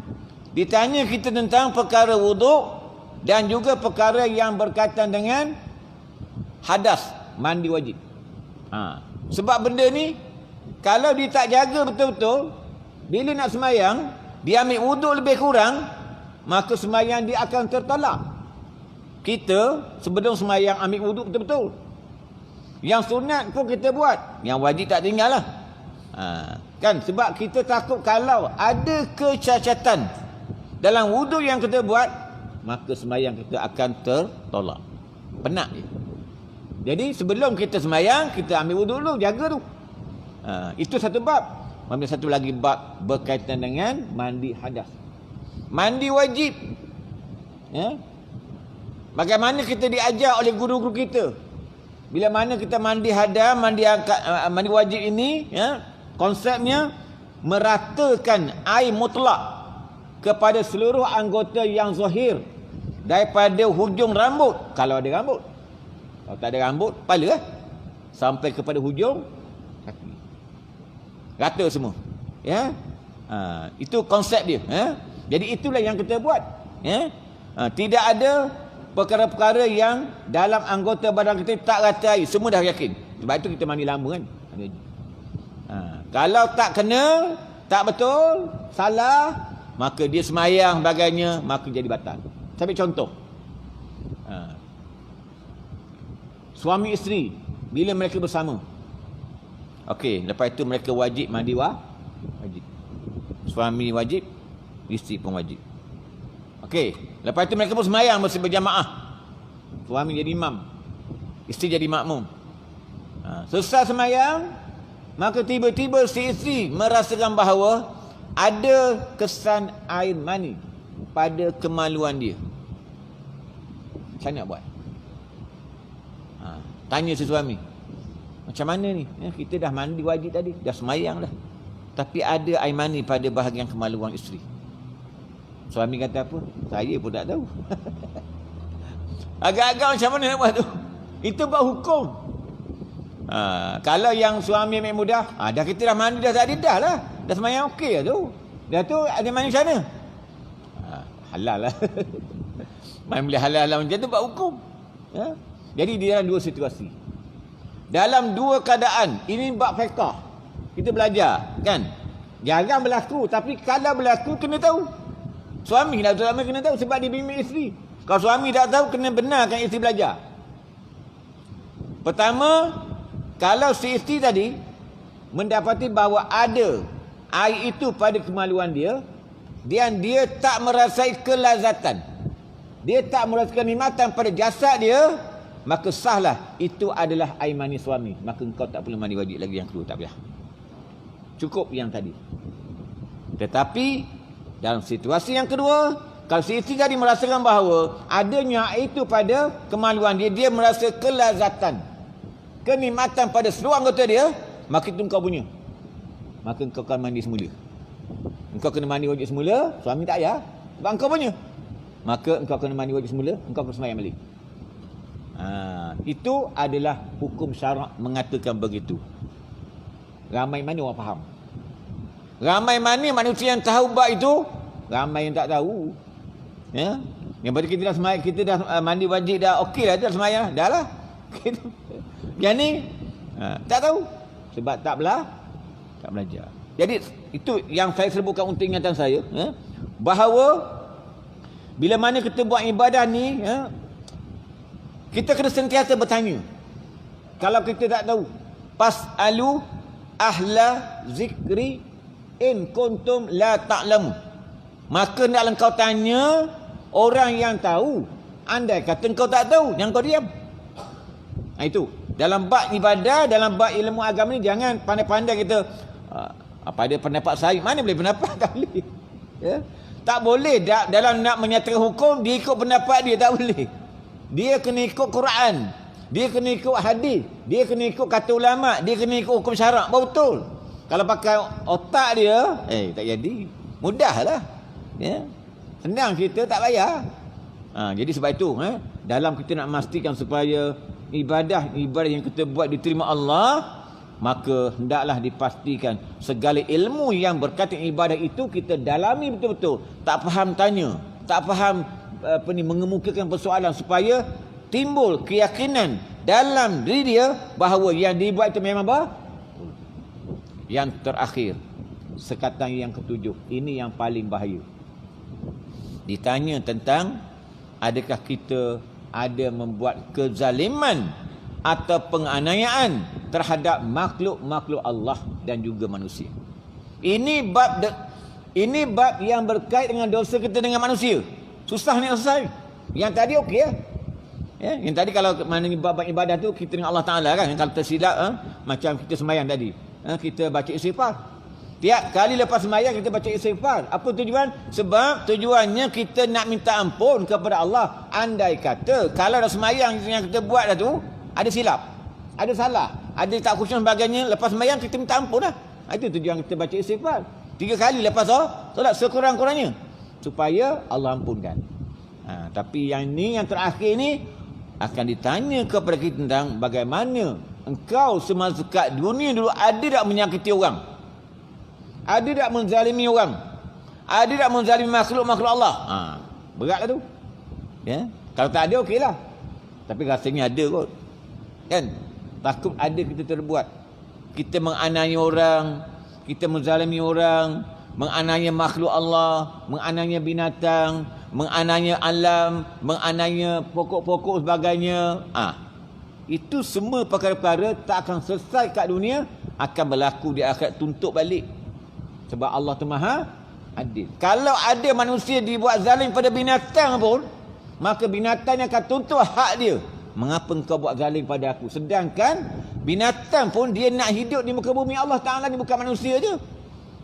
ditanya kita tentang perkara wuduk dan juga perkara yang berkaitan dengan hadas, mandi wajib. Sebab benda ni kalau dia tak jaga betul-betul, bila nak semayang, dia ambil wuduk lebih kurang, maka semayang dia akan tertolak. Kita sebelum semayang ambil wuduk betul-betul. Yang sunat pun kita buat, yang wajib tak tinggal lah. Kan, sebab kita takut kalau ada kecacatan dalam wuduk yang kita buat, maka semayang kita akan tertolak. Penat je. Jadi sebelum kita semayang, kita ambil wuduk dulu, jaga tu. Itu satu bab. Ambil satu lagi bab berkaitan dengan mandi hadas. Mandi wajib. Bagaimana kita diajar oleh guru-guru kita. Bila mana kita mandi hadas, mandi wajib ini, konsepnya meratakan air mutlak kepada seluruh anggota yang zahir, daripada hujung rambut, kalau ada rambut. Kalau tak ada rambut, kepala lah, sampai kepada hujung kaki. Rata semua. Itu konsep dia. Jadi itulah yang kita buat. Tidak ada perkara-perkara yang dalam anggota badan kita tak rata air. Semua dah yakin. Sebab itu kita mandi lama kan. Kalau tak kena, tak betul, salah, maka dia semayang bagainya, maka jadi batal. Saya ambil contoh. Suami isteri bila mereka bersama, okey, lepas itu mereka wajib mandi wajib. Suami wajib, isteri pun wajib. Okey, lepas itu mereka pun semayang mesti berjamaah. Suami jadi imam, isteri jadi makmum. Selesai semayang, maka tiba-tiba si isteri merasakan bahawa ada kesan air mani pada kemaluan dia. Macam mana nak buat? Tanya si suami, macam mana ni? Kita dah mandi wajib tadi, dah semayang dah, tapi ada air mani pada bahagian kemaluan isteri. Suami kata apa? Saya pun tak tahu. Agak-agak macam mana nak buat tu? Itu bab hukum. Kalau yang suami ambil mudah, dah kita dah mandi dah tadi, dah lah, dah semayang okey lah tu. Dah tu ada mani macam mana? Halal lah. Main boleh halal-halal macam tu bab hukum. Jadi di dalam dua situasi, dalam dua keadaan, ini bab fiqh kita belajar kan. Jarang berlaku, tapi kalau berlaku kena tahu. Suami dah terutama kena tahu sebab dia bimbing isteri. Kalau suami tak tahu, kena benarkan isteri belajar. Pertama, kalau si isteri tadi mendapati bahawa ada air itu pada kemaluan dia dan dia tak merasai kelazatan, dia tak merasakan nikmatan pada jasad dia, maka sahlah itu adalah air mani suami. Maka engkau tak perlu mandi wajib lagi yang kedua, tak payah. Cukup yang tadi. Tetapi dalam situasi yang kedua, kalau si isteri tadi merasakan bahawa adanya air itu pada kemaluan dia, dia merasa kelazatan, kenikmatan pada seluruh anggota dia, maka itu engkau punya. Maka engkau akan mandi semula. Engkau kena mandi wajib semula, suami tak payah, sebab engkau punya. Maka engkau kena mandi wajib semula, engkau kena sembahyang balik. Itu adalah hukum syarak mengatakan begitu. Ramai mana orang faham? Ramai mana manusia yang tahu bab itu? Ramai yang tak tahu. Yang pada kita dah semayang, kita dah mandi wajib dah okey lah, dah semayang dah lah. Yang ni tak tahu sebab tak belajar. Jadi itu yang saya sebutkan untuk ingatan saya, bahawa bila mana kita buat ibadah ni, kita kena sentiasa bertanya. Kalau kita tak tahu, pas'alu ahla zikri in kuntum la ta'lamu. Maka naklah kau tanya orang yang tahu. Andai kata kau tak tahu, yang kau diam. Itu. Dalam bab ibadah, dalam bab ilmu agama ni jangan pandai-pandai kita apa ada pendapat saya, mana boleh pendapat, tak boleh. Ya. Tak boleh dalam nak menyatakan hukum dia ikut pendapat dia, tak boleh. Dia kena ikut Quran, dia kena ikut hadis, dia kena ikut kata ulama, dia kena ikut hukum syarak, baru betul. Kalau pakai otak dia, tak jadi. Mudahlah. Ya. Senang kita, tak payah. Jadi sebab itu, dalam kita nak memastikan supaya ibadah yang kita buat diterima Allah, maka hendaklah dipastikan segala ilmu yang berkaitan ibadah itu kita dalami betul-betul. Tak faham tanya, tak faham mengemukakan persoalan, supaya timbul keyakinan dalam diri dia bahawa yang dibuat itu memang apa? Yang terakhir, sekatan yang ketujuh, ini yang paling bahaya. Ditanya tentang adakah kita ada membuat kezaliman atau penganiayaan terhadap makhluk-makhluk Allah dan juga manusia. Ini bab yang berkait dengan dosa kita dengan manusia. Susah ni selesai. Yang tadi okey ya. Yang tadi kalau maknanya bab ibadah tu kita dengan Allah Taala kan, kalau tersilap macam kita sembahyang tadi. Kita baca istighfar. Tiap kali lepas sembahyang kita baca istighfar. Apa tujuan? Sebab tujuannya kita nak minta ampun kepada Allah. Andai kata kalau dah sembahyang yang kita buat dah tu ada silap, ada salah, ada tak khusyuk sebagainya, lepas sembahyang kita minta ampun dah. Itu tujuan kita baca istighfar. 3 kali lepas solat sekurang-kurangnya, supaya Allah ampunkan. Tapi yang ni, yang terakhir ni akan ditanya kepada kita tentang bagaimana engkau semasa kat dunia dulu ada tak menyakiti orang, ada tak menzalimi orang, ada tak menzalimi makhluk-makhluk Allah. Beratlah tu. Ya, kalau tak ada okeylah. Tapi rasanya ada kot. Kan? Takut ada kita terbuat. Kita menganiaya orang, kita menzalimi orang, menganiaya makhluk Allah, menganiaya binatang, menganiaya alam, menganiaya pokok-pokok sebagainya. Itu semua perkara-perkara tak akan selesai kat dunia, akan berlaku di akhirat, tuntut balik. Sebab Allah tu Maha Adil. Kalau ada manusia dibuat zalim pada binatang pun, maka binatang akan tuntut hak dia. Mengapa engkau buat zalim pada aku? Sedangkan binatang pun dia nak hidup di muka bumi Allah Ta'ala ni, bukan manusia je.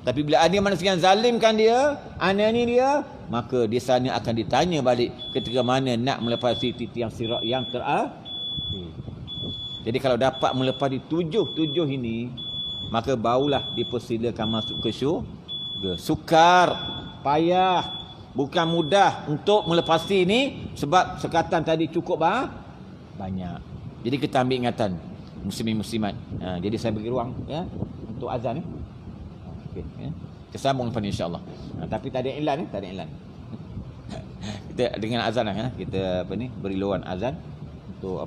Tapi bila ada manusia yang zalimkan dia, aniaya dia, maka di sana akan ditanya balik ketika mana nak melepasi titian sirat yang terakhir. Jadi kalau dapat melepasi tujuh ini, maka barulah dipersilakan masuk ke syurga. Sukar, payah, bukan mudah untuk melepasi ini, sebab sekatan tadi cukup banyak. Jadi kita ambil ingatan muslimin-muslimat. Jadi saya bagi ruang untuk azan ya. Okey ya. Kita sambung lepas ni insya-Allah. Tapi tak ada iklan tak ada iklan. Kita dengan azan lah kita beri luan azan untuk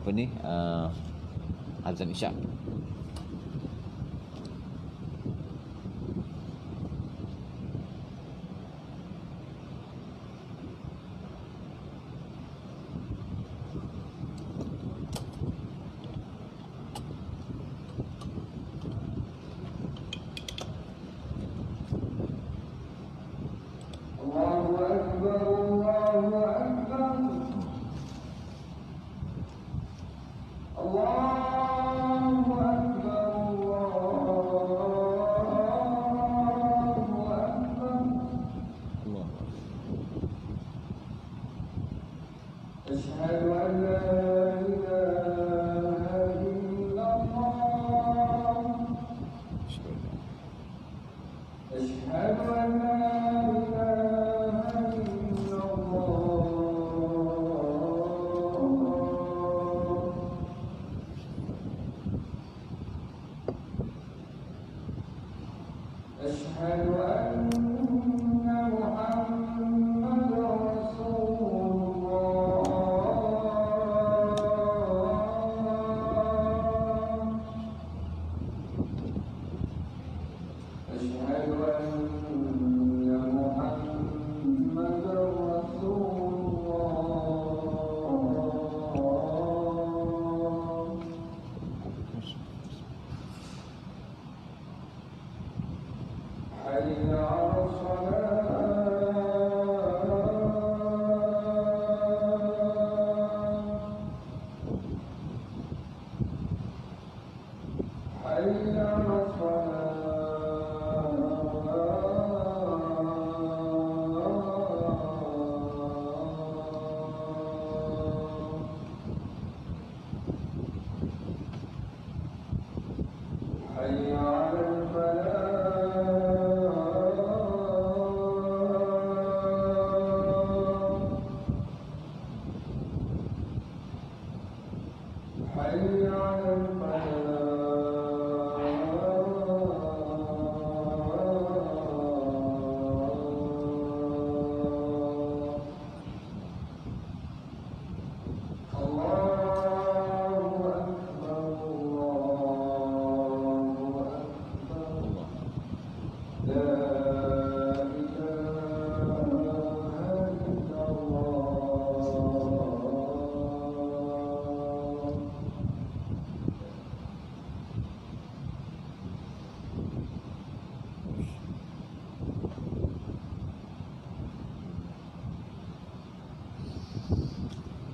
azan isyak.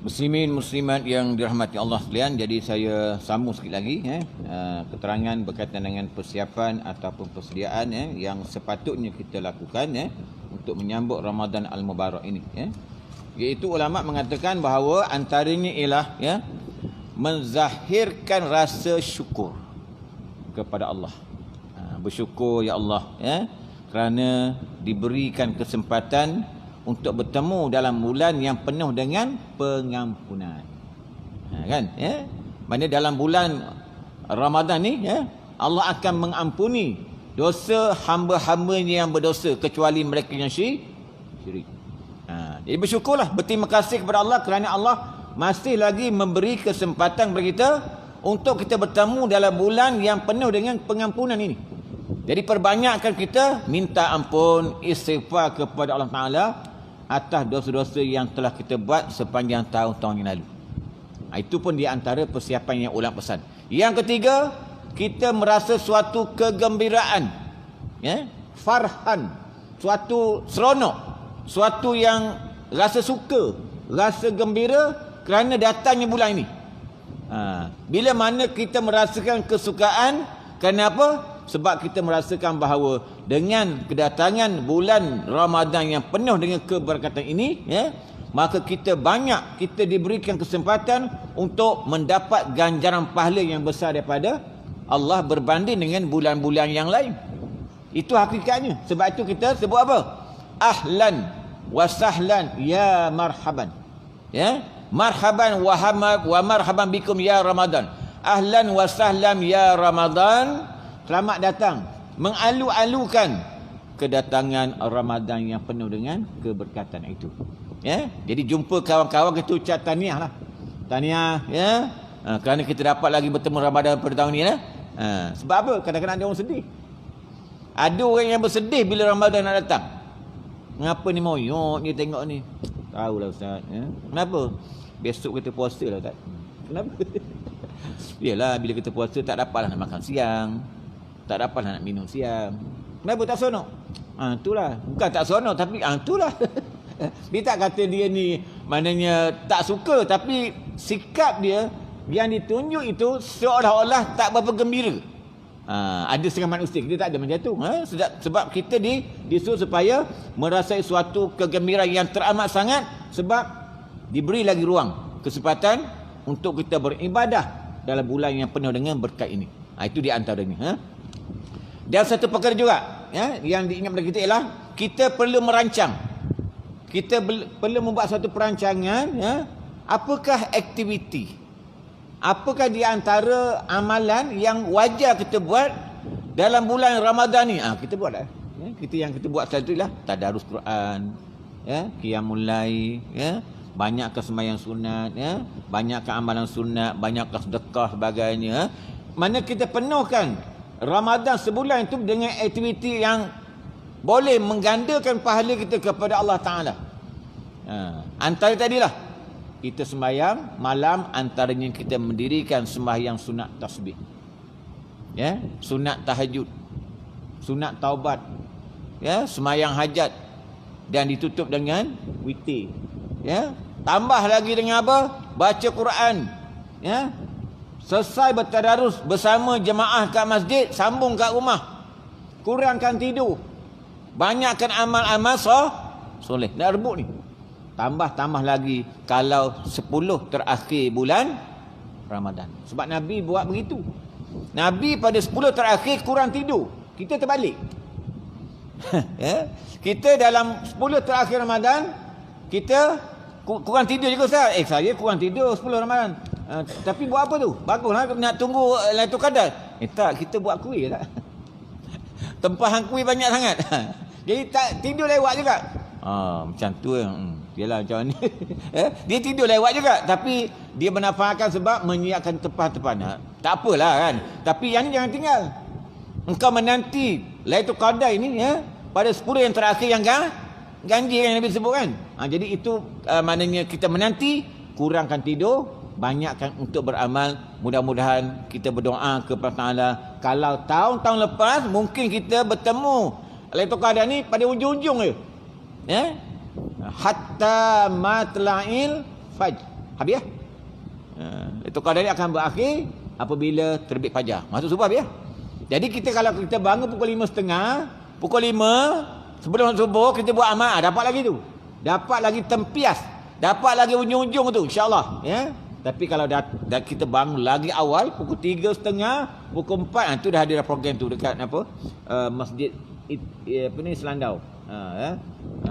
Muslimin muslimat yang dirahmati Allah sekalian, jadi saya sambung sikit lagi keterangan berkaitan dengan persiapan ataupun persediaan yang sepatutnya kita lakukan untuk menyambut Ramadan Al-Mubarak ini iaitu ulama mengatakan bahawa antaranya ialah menzahirkan rasa syukur kepada Allah. Bersyukur ya Allah kerana diberikan kesempatan untuk bertemu dalam bulan yang penuh dengan pengampunan. Kan? Maksudnya dalam bulan Ramadan ni Allah akan mengampuni dosa hamba-hambanya yang berdosa kecuali mereka yang syirik. Jadi bersyukurlah, berterima kasih kepada Allah kerana Allah masih lagi memberi kesempatan kepada kita untuk kita bertemu dalam bulan yang penuh dengan pengampunan ini. Jadi perbanyakkan kita minta ampun, istighfar kepada Allah Ta'ala atas dosa-dosa yang telah kita buat sepanjang tahun-tahun yang lalu. Itu pun di antara persiapan yang ulama pesan. Yang ketiga, kita merasa suatu kegembiraan, farhan, suatu seronok, suatu yang rasa suka, rasa gembira kerana datangnya bulan ini. Bila mana kita merasakan kesukaan, kenapa? Sebab kita merasakan bahawa dengan kedatangan bulan Ramadan yang penuh dengan keberkatan ini, maka kita diberikan kesempatan untuk mendapat ganjaran pahala yang besar daripada Allah berbanding dengan bulan-bulan yang lain. Itu hakikatnya. Sebab itu kita sebut apa? Ahlan wa sahlan ya marhaban. Marhaban wa marhaban bikum ya Ramadan. Ahlan wa sahlan ya Ramadan. Selamat datang, mengalu-alukan kedatangan Ramadan yang penuh dengan keberkatan itu. Jadi jumpa kawan-kawan kita ucap tahniah lah. Tahniah kerana kita dapat lagi bertemu Ramadan pada tahun ni sebab apa? Kadang-kadang ada orang sedih. Ada orang yang bersedih bila Ramadan nak datang. Mengapa ni moyok ni tengok ni? Tahulah Ustaz. Kenapa? Besok kita puasa lah Ustaz. Kenapa? Yalah, bila kita puasa tak dapatlah nak makan siang, tak dapatlah nak minum siang. Kenapa tak seronok? Itulah. Bukan tak seronok, tapi itulah. Dia tak kata dia ni maknanya tak suka, tapi sikap dia yang ditunjuk itu seolah-olah tak berapa gembira. Ada setengah manusia kita tak ada macam tu. Sebab kita disuruh supaya merasai suatu kegembiraan yang teramat sangat, sebab diberi lagi ruang, kesempatan untuk kita beribadah dalam bulan yang penuh dengan berkat ini. Itu di antaranya. Dan satu perkara juga yang diingat pada kita ialah kita perlu merancang. Kita perlu membuat satu perancangan. Apakah aktiviti, apakah di antara amalan yang wajar kita buat dalam bulan Ramadan ni? Kita buat lah. Yang kita buat satu lah tadarus Quran, qiyamul lail, banyakkan sembahyang sunat, banyakkan amalan sunat, banyakkan sedekah sebagainya. Mana kita penuhkan Ramadan sebulan itu dengan aktiviti yang boleh menggandakan pahala kita kepada Allah Ta'ala. Antara tadilah kita sembahyang malam, antaranya kita mendirikan sembahyang sunat tasbih, sunat tahajud, sunat taubat, sembahyang hajat, dan ditutup dengan witir. Tambah lagi dengan apa? Baca Quran. Selesai bertadarus bersama jemaah kat masjid, sambung kat rumah. Kurangkan tidur. Banyakkan amal-amal soleh. Dah rebut ni. Tambah lagi kalau 10 terakhir bulan Ramadan. Sebab Nabi buat begitu. Nabi pada 10 terakhir kurang tidur. Kita terbalik. Kita dalam 10 terakhir Ramadan, kita kurang tidur juga Ustaz. Saya kurang tidur 10 Ramadan. Tapi buat apa tu? Baguslah nak tunggu Lailatul Qadar. Tak, kita buat kuih tak? Tempahan kuih banyak sangat. Jadi tak tidur lewat juga. Macam tu. Yalah macam ni. Dia tidur lewat juga, tapi dia bernafaskan sebab menyiapkan tempahan-tempahan. Tak apalah kan. Tapi yang ni jangan tinggal. Engkau menanti Lailatul Qadar ini pada 10 yang terakhir yang ganjil yang Nabi sebut kan. Jadi itu maknanya kita menanti, kurangkan tidur, banyakkan untuk beramal. Mudah-mudahan kita berdoa kepada Taala. Kalau tahun-tahun lepas mungkin kita bertemu Lailatul Qadar ni pada ujung-ujung je. Hatta matla'il fajr. Habis ya? Lailatul Qadar ni akan berakhir apabila terbit fajar. Masuk subuh habis ya? Jadi kita kalau kita bangun pukul 5.30, pukul 5 sebelum subuh kita buat amal, dapat lagi tu. Dapat lagi tempias. Dapat lagi ujung-ujung tu insya-Allah ya. Tapi kalau dah kita bangun lagi awal pukul 3.30, pukul 4 tu dah ada program tu dekat masjid ni Selandau.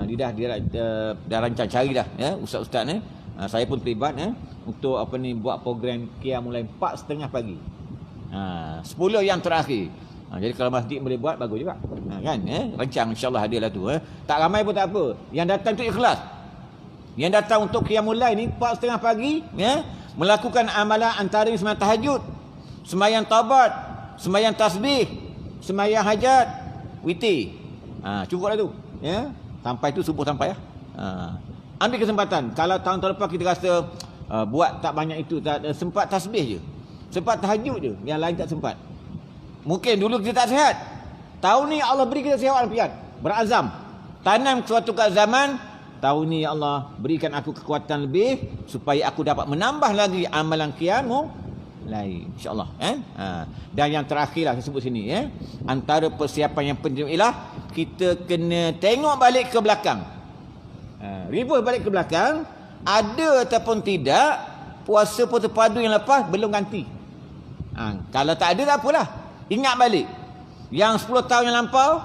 Dia dah rancang cari dah ya ustaz-ustaz ni. Saya pun terlibat untuk buat program qiyam mulai 4.30 pagi. 10 yang terakhir. Jadi kalau masjid boleh buat bagus juga. Kan rancang insya-Allah adalah tu. Tak ramai pun tak apa. Yang datang tu ikhlas. Yang datang untuk qiyamul lail ni 4.30 pagi melakukan amalan antara sembahyang tahajud, sembahyang taubat, sembahyang tasbih, sembahyang hajat, witir. Cukuplah tu ya. Sampai tu subuh sampai ya. Ambil kesempatan. Kalau tahun-tahun lepas kita rasa buat tak banyak itu, tak sempat tasbih je, sempat tahajud je, yang lain tak sempat. Mungkin dulu kita tak sihat. Tahun ni Allah beri kita sihat walafiat. Berazam, tanam suatu keazaman. Tahun ni ya Allah berikan aku kekuatan lebih supaya aku dapat menambah lagi amalan qiyamul lail insya-Allah Dan yang terakhirlah saya sebut sini antara persiapan yang penting ialah kita kena tengok balik ke belakang. Review balik ke belakang, ada ataupun tidak puasa padu yang lepas belum ganti. Kalau tak ada tak apalah. Ingat balik. Yang 10 tahun yang lampau,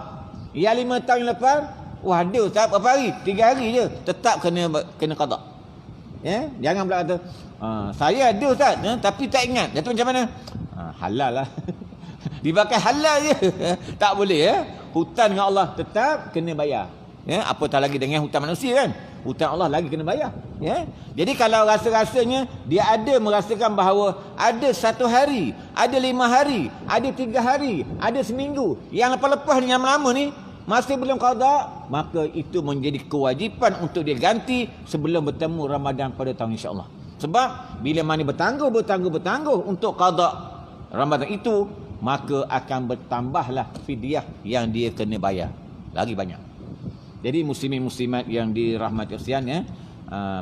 yang 5 tahun yang lepas, ada ustaz berapa hari? 3 hari je. Tetap kena qada. Jangan pula kata saya ada ustaz tapi tak ingat. Itu macam mana? Halal lah. Dipakai halal je. Tak boleh Hutang dengan Allah tetap kena bayar. Apatah lagi dengan hutang manusia kan. Hutang Allah lagi kena bayar. Jadi kalau rasa-rasanya dia ada merasakan bahawa ada 1 hari, ada 5 hari, ada 3 hari, ada seminggu, yang lepas-lepas ni yang lama ni masih belum qada, maka itu menjadi kewajipan untuk dia ganti sebelum bertemu Ramadan pada tahun insya-Allah. Sebab bila mana bertangguh untuk qada Ramadan itu, maka akan bertambahlah fidyah yang dia kena bayar lagi banyak. Jadi muslimin muslimat yang dirahmati sekalian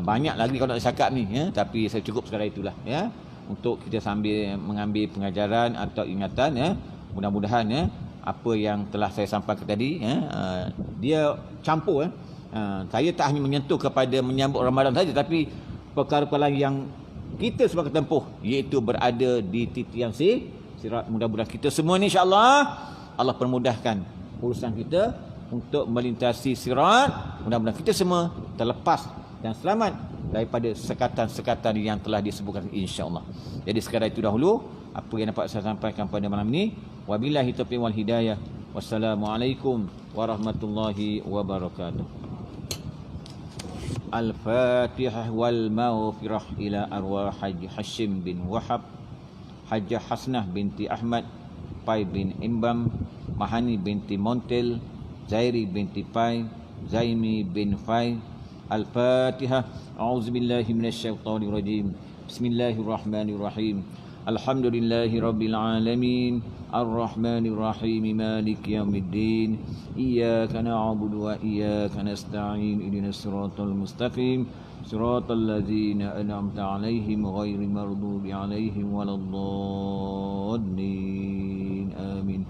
banyak lagi kalau nak cakap ni tapi saya cukup sekadar itulah untuk kita sambil mengambil pengajaran atau ingatan mudah-mudahan apa yang telah saya sampaikan tadi dia campur saya tak hanya menyentuh kepada menyambut Ramadan saja, tapi perkara-perkara yang kita sebagai tempuh, iaitu berada di titian sirat. Mudah-mudahan kita semua ni insya-Allah Allah permudahkan urusan kita untuk melintasi sirat. Mudah-mudahan kita semua terlepas dan selamat daripada sekatan-sekatan yang telah disebutkan insya-Allah. Jadi sekadar itu dahulu apa yang dapat saya sampaikan pada malam ini. Wabillahi taufiq wal hidayah. Wassalamualaikum warahmatullahi wabarakatuh. Al-Fatihah wal maghfirah ila arwah Haji Hashim bin Wahab, Hajjah Hasnah binti Ahmad, Pai bin Imbam, Mahani binti Montel, Zairi binti Pai, Zaimi bin Fai. Al-Fatihah. A'udzubillahi minasyaitonir rajim. Bismillahirrahmanirrahim. Alhamdulillahi rabbil alamin. Ar-Rahmanir Rahim. Maliki yaumiddin. Iyyaka na'budu wa iyyaka nasta'in. Ihdinas siratal mustaqim. Siratal ladzina an'amta 'alaihim ghairil maghdubi 'alaihim waladdallin. Amin.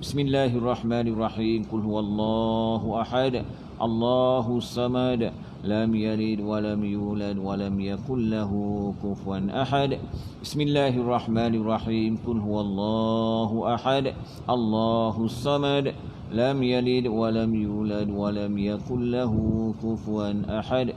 Bismillahirrahmanirrahim. Qul huwallahu ahad. Allahus samad. Lam yalid wa lam yulad wa lam yakul lahu kufuwan ahad. Bismillahirrahmanirrahim. Qul huwallahu ahad. Allahus samad. Lam yalid wa lam yulad wa lam yakul lahu kufuwan ahad.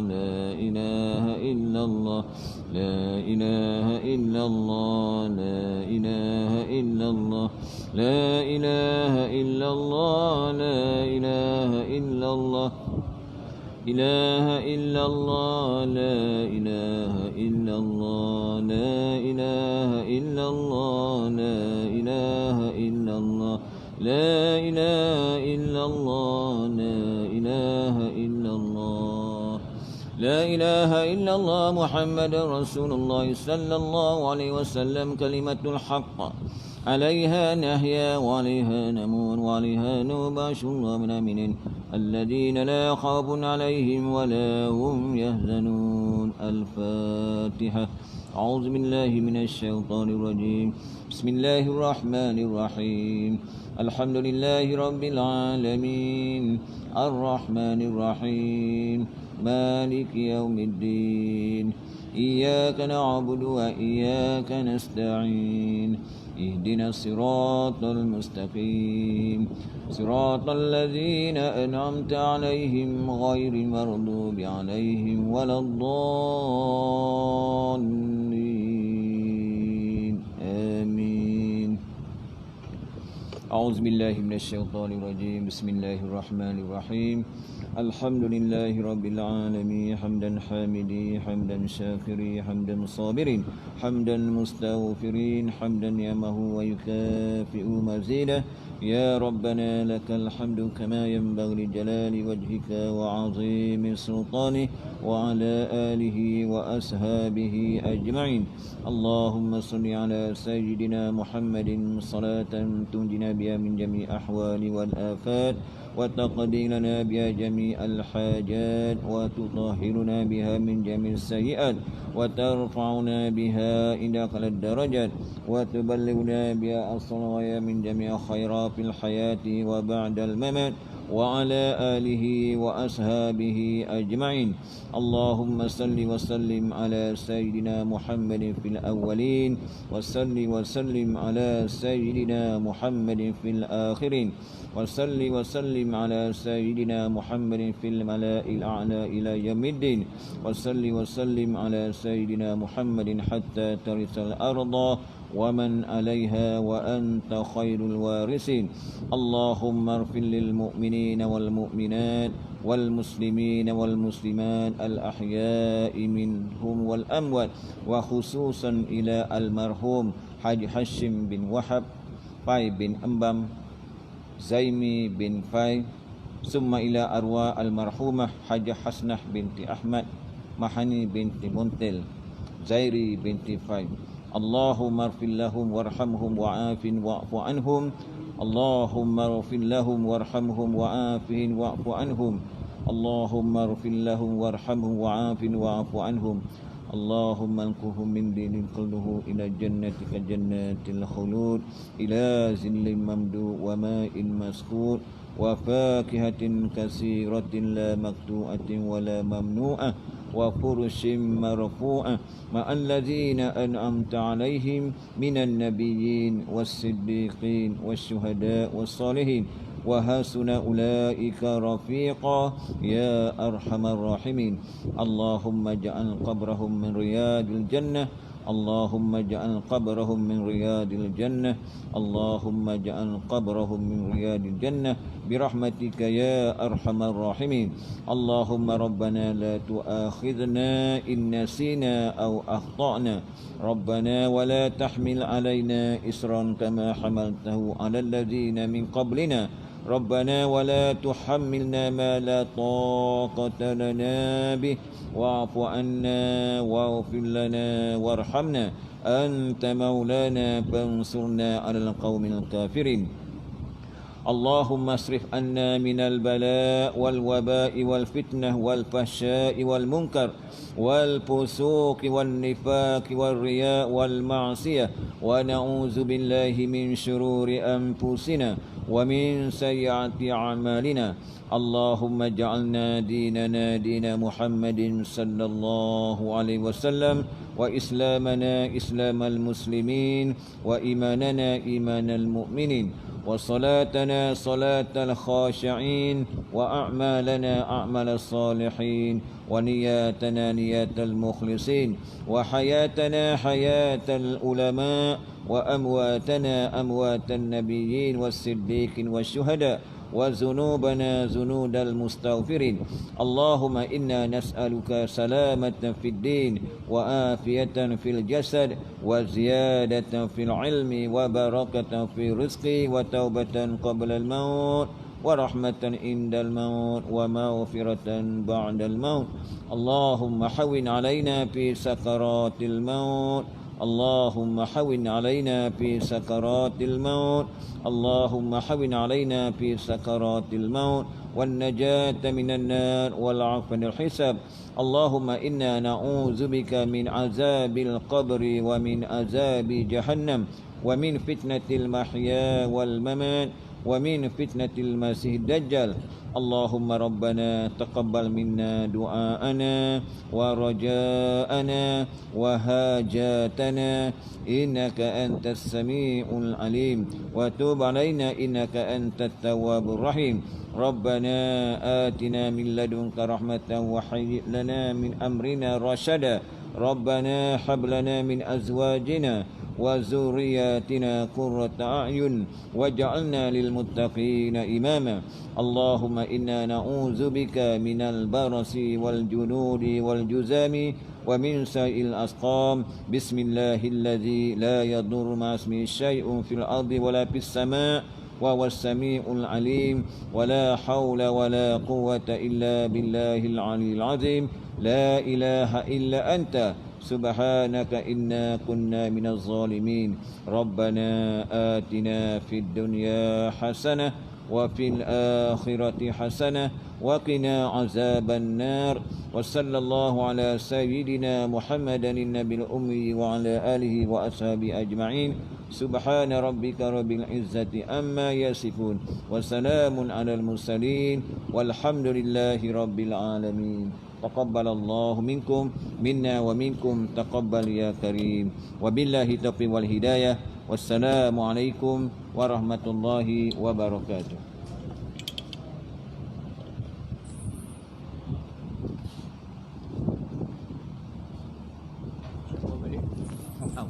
لا إله إلا الله لا إله إلا الله لا إله إلا الله لا إله إلا الله لا إله إلا الله إله إلا الله لا إله إلا الله لا إله إلا الله لا إله إلا الله لا إله إلا الله لا إله إلا الله لا إله إلا الله محمد رسول الله صلى الله عليه وسلم كلمة الحق عليها نحيا وعليها نموت وعليها نبعث الله من آمنين الذين لا خوف عليهم ولا هم يحزنون. الفاتحة. أعوذ بالله من الشيطان الرجيم. بسم الله الرحمن الرحيم. الحمد لله رب العالمين الرحمن الرحيم مالك يوم الدين إياك نعبد وإياك نستعين اهدنا الصراط المستقيم صراط الذين أنعمت عليهم غير المغضوب عليهم ولا الضالين آمين. أعوذ بالله من الشيطان الرجيم. بسم الله الرحمن الرحيم. الحمد لله رب العالمين حمدا حامدي حمدا شاكري حمدا صابرين حمدا مستغفرين حمدا يمه ويكافئ مزيدا. يا ربنا لك الحمد كما ينبغي لجلال وجهك وعظيم سلطانه وعلى آله وأصحابه أجمعين. اللهم صل على سيدنا محمد صلاة تنجنا بها من جميع الأحوال والآفات وتقضي لنا بها جميع الحاجات وتطهرنا بها من جميع السيئات وترفعنا بها إلى أعلى الدرجات وتبلغنا بها الصلاة من جميع الخيرات في الحياة وبعد الممات وعلى آله وأصحابه أجمعين. اللهم صل وسلم على سيدنا محمد في الأولين وصل وسلم على سيدنا محمد في الآخرين وصل وسلم على سيدنا محمد في الملأ الأعلى إلى يوم الدين وصل وسلم على سيدنا محمد حتى ترث الأرض ومن عليها وأنت خير الوارثين. اللهم اغفر للمؤمنين والمؤمنات والمسلمين والمسلمات الأحياء منهم والأموات وخصوصا إلى المرحوم حاج هاشم بن وهب فاي بن أمبام زيمي بن فاي ثم إلى أرواح المرحومة حاج حسنة بنت أحمد محني بنت منتل زيري بنت فاي. اللهم اغفر لهم وارحمهم وعافهم واعف عنهم. اللهم اغفر لهم وارحمهم وعافهم واعف عنهم. اللهم اغفر لهم وارحمهم وعافهم واعف عنهم. اللهم انقهم من دين كله إلى جنتك جنات الخلود إلى ظل ممدود وماء مسكوب وفاكهة كثيرة لا مقطوعة ولا ممنوعة وفرش مرفوعة مع الذين أنعمت عليهم من النبيين والصديقين والشهداء والصالحين وحسن أولئك رفيقا يا أرحم الراحمين. اللهم اجعل قبرهم من رياض الجنة. اللهم اجعل قبرهم من رياض الجنة. اللهم اجعل قبرهم من رياض الجنة برحمتك يا أرحم الراحمين. اللهم ربنا لا تؤاخذنا إن نسينا أو أخطأنا ربنا ولا تحمل علينا إصرا كما حملته على الذين من قبلنا ربنا ولا تحملنا ما لا طاقة لنا به واعف عنا واغفر لنا وارحمنا أنت مولانا فانصرنا على القوم الكافرين. اللهم اصرف عنا من البلاء والوباء والفتنة والفحشاء والمنكر والفسوق والنفاق والرياء والمعصية ونعوذ بالله من شرور أنفسنا ومن سيئات أعمالنا. اللهم اجعلنا ديننا دين محمد صلى الله عليه وسلم وإسلامنا إسلام المسلمين وإيماننا إيمان المؤمنين وصلاتنا صلاة الخاشعين وأعمالنا أعمال الصالحين ونياتنا نيات المخلصين وحياتنا حياة العلماء وأمواتنا أموات النبيين والصديقين والشهداء وذنوبنا ذنوب المستغفرين. اللهم إنا نسألك سلامة في الدين وآفية في الجسد وزيادة في العلم وبركة في الرزق وتوبة قبل الموت ورحمة عند الموت ومغفرة بعد الموت. اللهم حون علينا في سكرات الموت. اللهم حون علينا في سكرات الموت. اللهم حون علينا في سكرات الموت والنجاة من النار والعفو عن الحساب. اللهم إنا نعوذ بك من عذاب القبر ومن عذاب جهنم ومن فتنة المحيا والممات ومن فتنة المسيح الدجال. اللهم ربنا تقبل منا دعاءنا ورجاءنا وهاجاتنا إنك أنت السميع العليم وتوب علينا إنك أنت التواب الرحيم. ربنا آتنا من لدنك رحمة وهيئ لنا من أمرنا رشدا. ربنا هب لنا من أزواجنا وذرياتنا قرة أعين واجعلنا للمتقين إماما. اللهم إنا نعوذ بك من البرص والجنود والجذام ومن سيء الأسقام. بسم الله الذي لا يضر مع اسمه شيء في الأرض ولا في السماء وهو السميع العليم. ولا حول ولا قوة إلا بالله العلي العظيم. لا إله إلا أنت سبحانك إنا كنا من الظالمين. ربنا آتنا في الدنيا حسنة وفي الآخرة حسنة وقنا عذاب النار. وصلى الله على سيدنا محمد النبي الأمي وعلى آله وأصحابه أجمعين. سبحان ربك رب العزة عما يصفون وسلام على المرسلين والحمد لله رب العالمين. تقبل الله منكم منا ومنكم تقبل يا كريم. وبالله التوفيق والهداية. والسلام عليكم ورحمة الله وبركاته. Oh,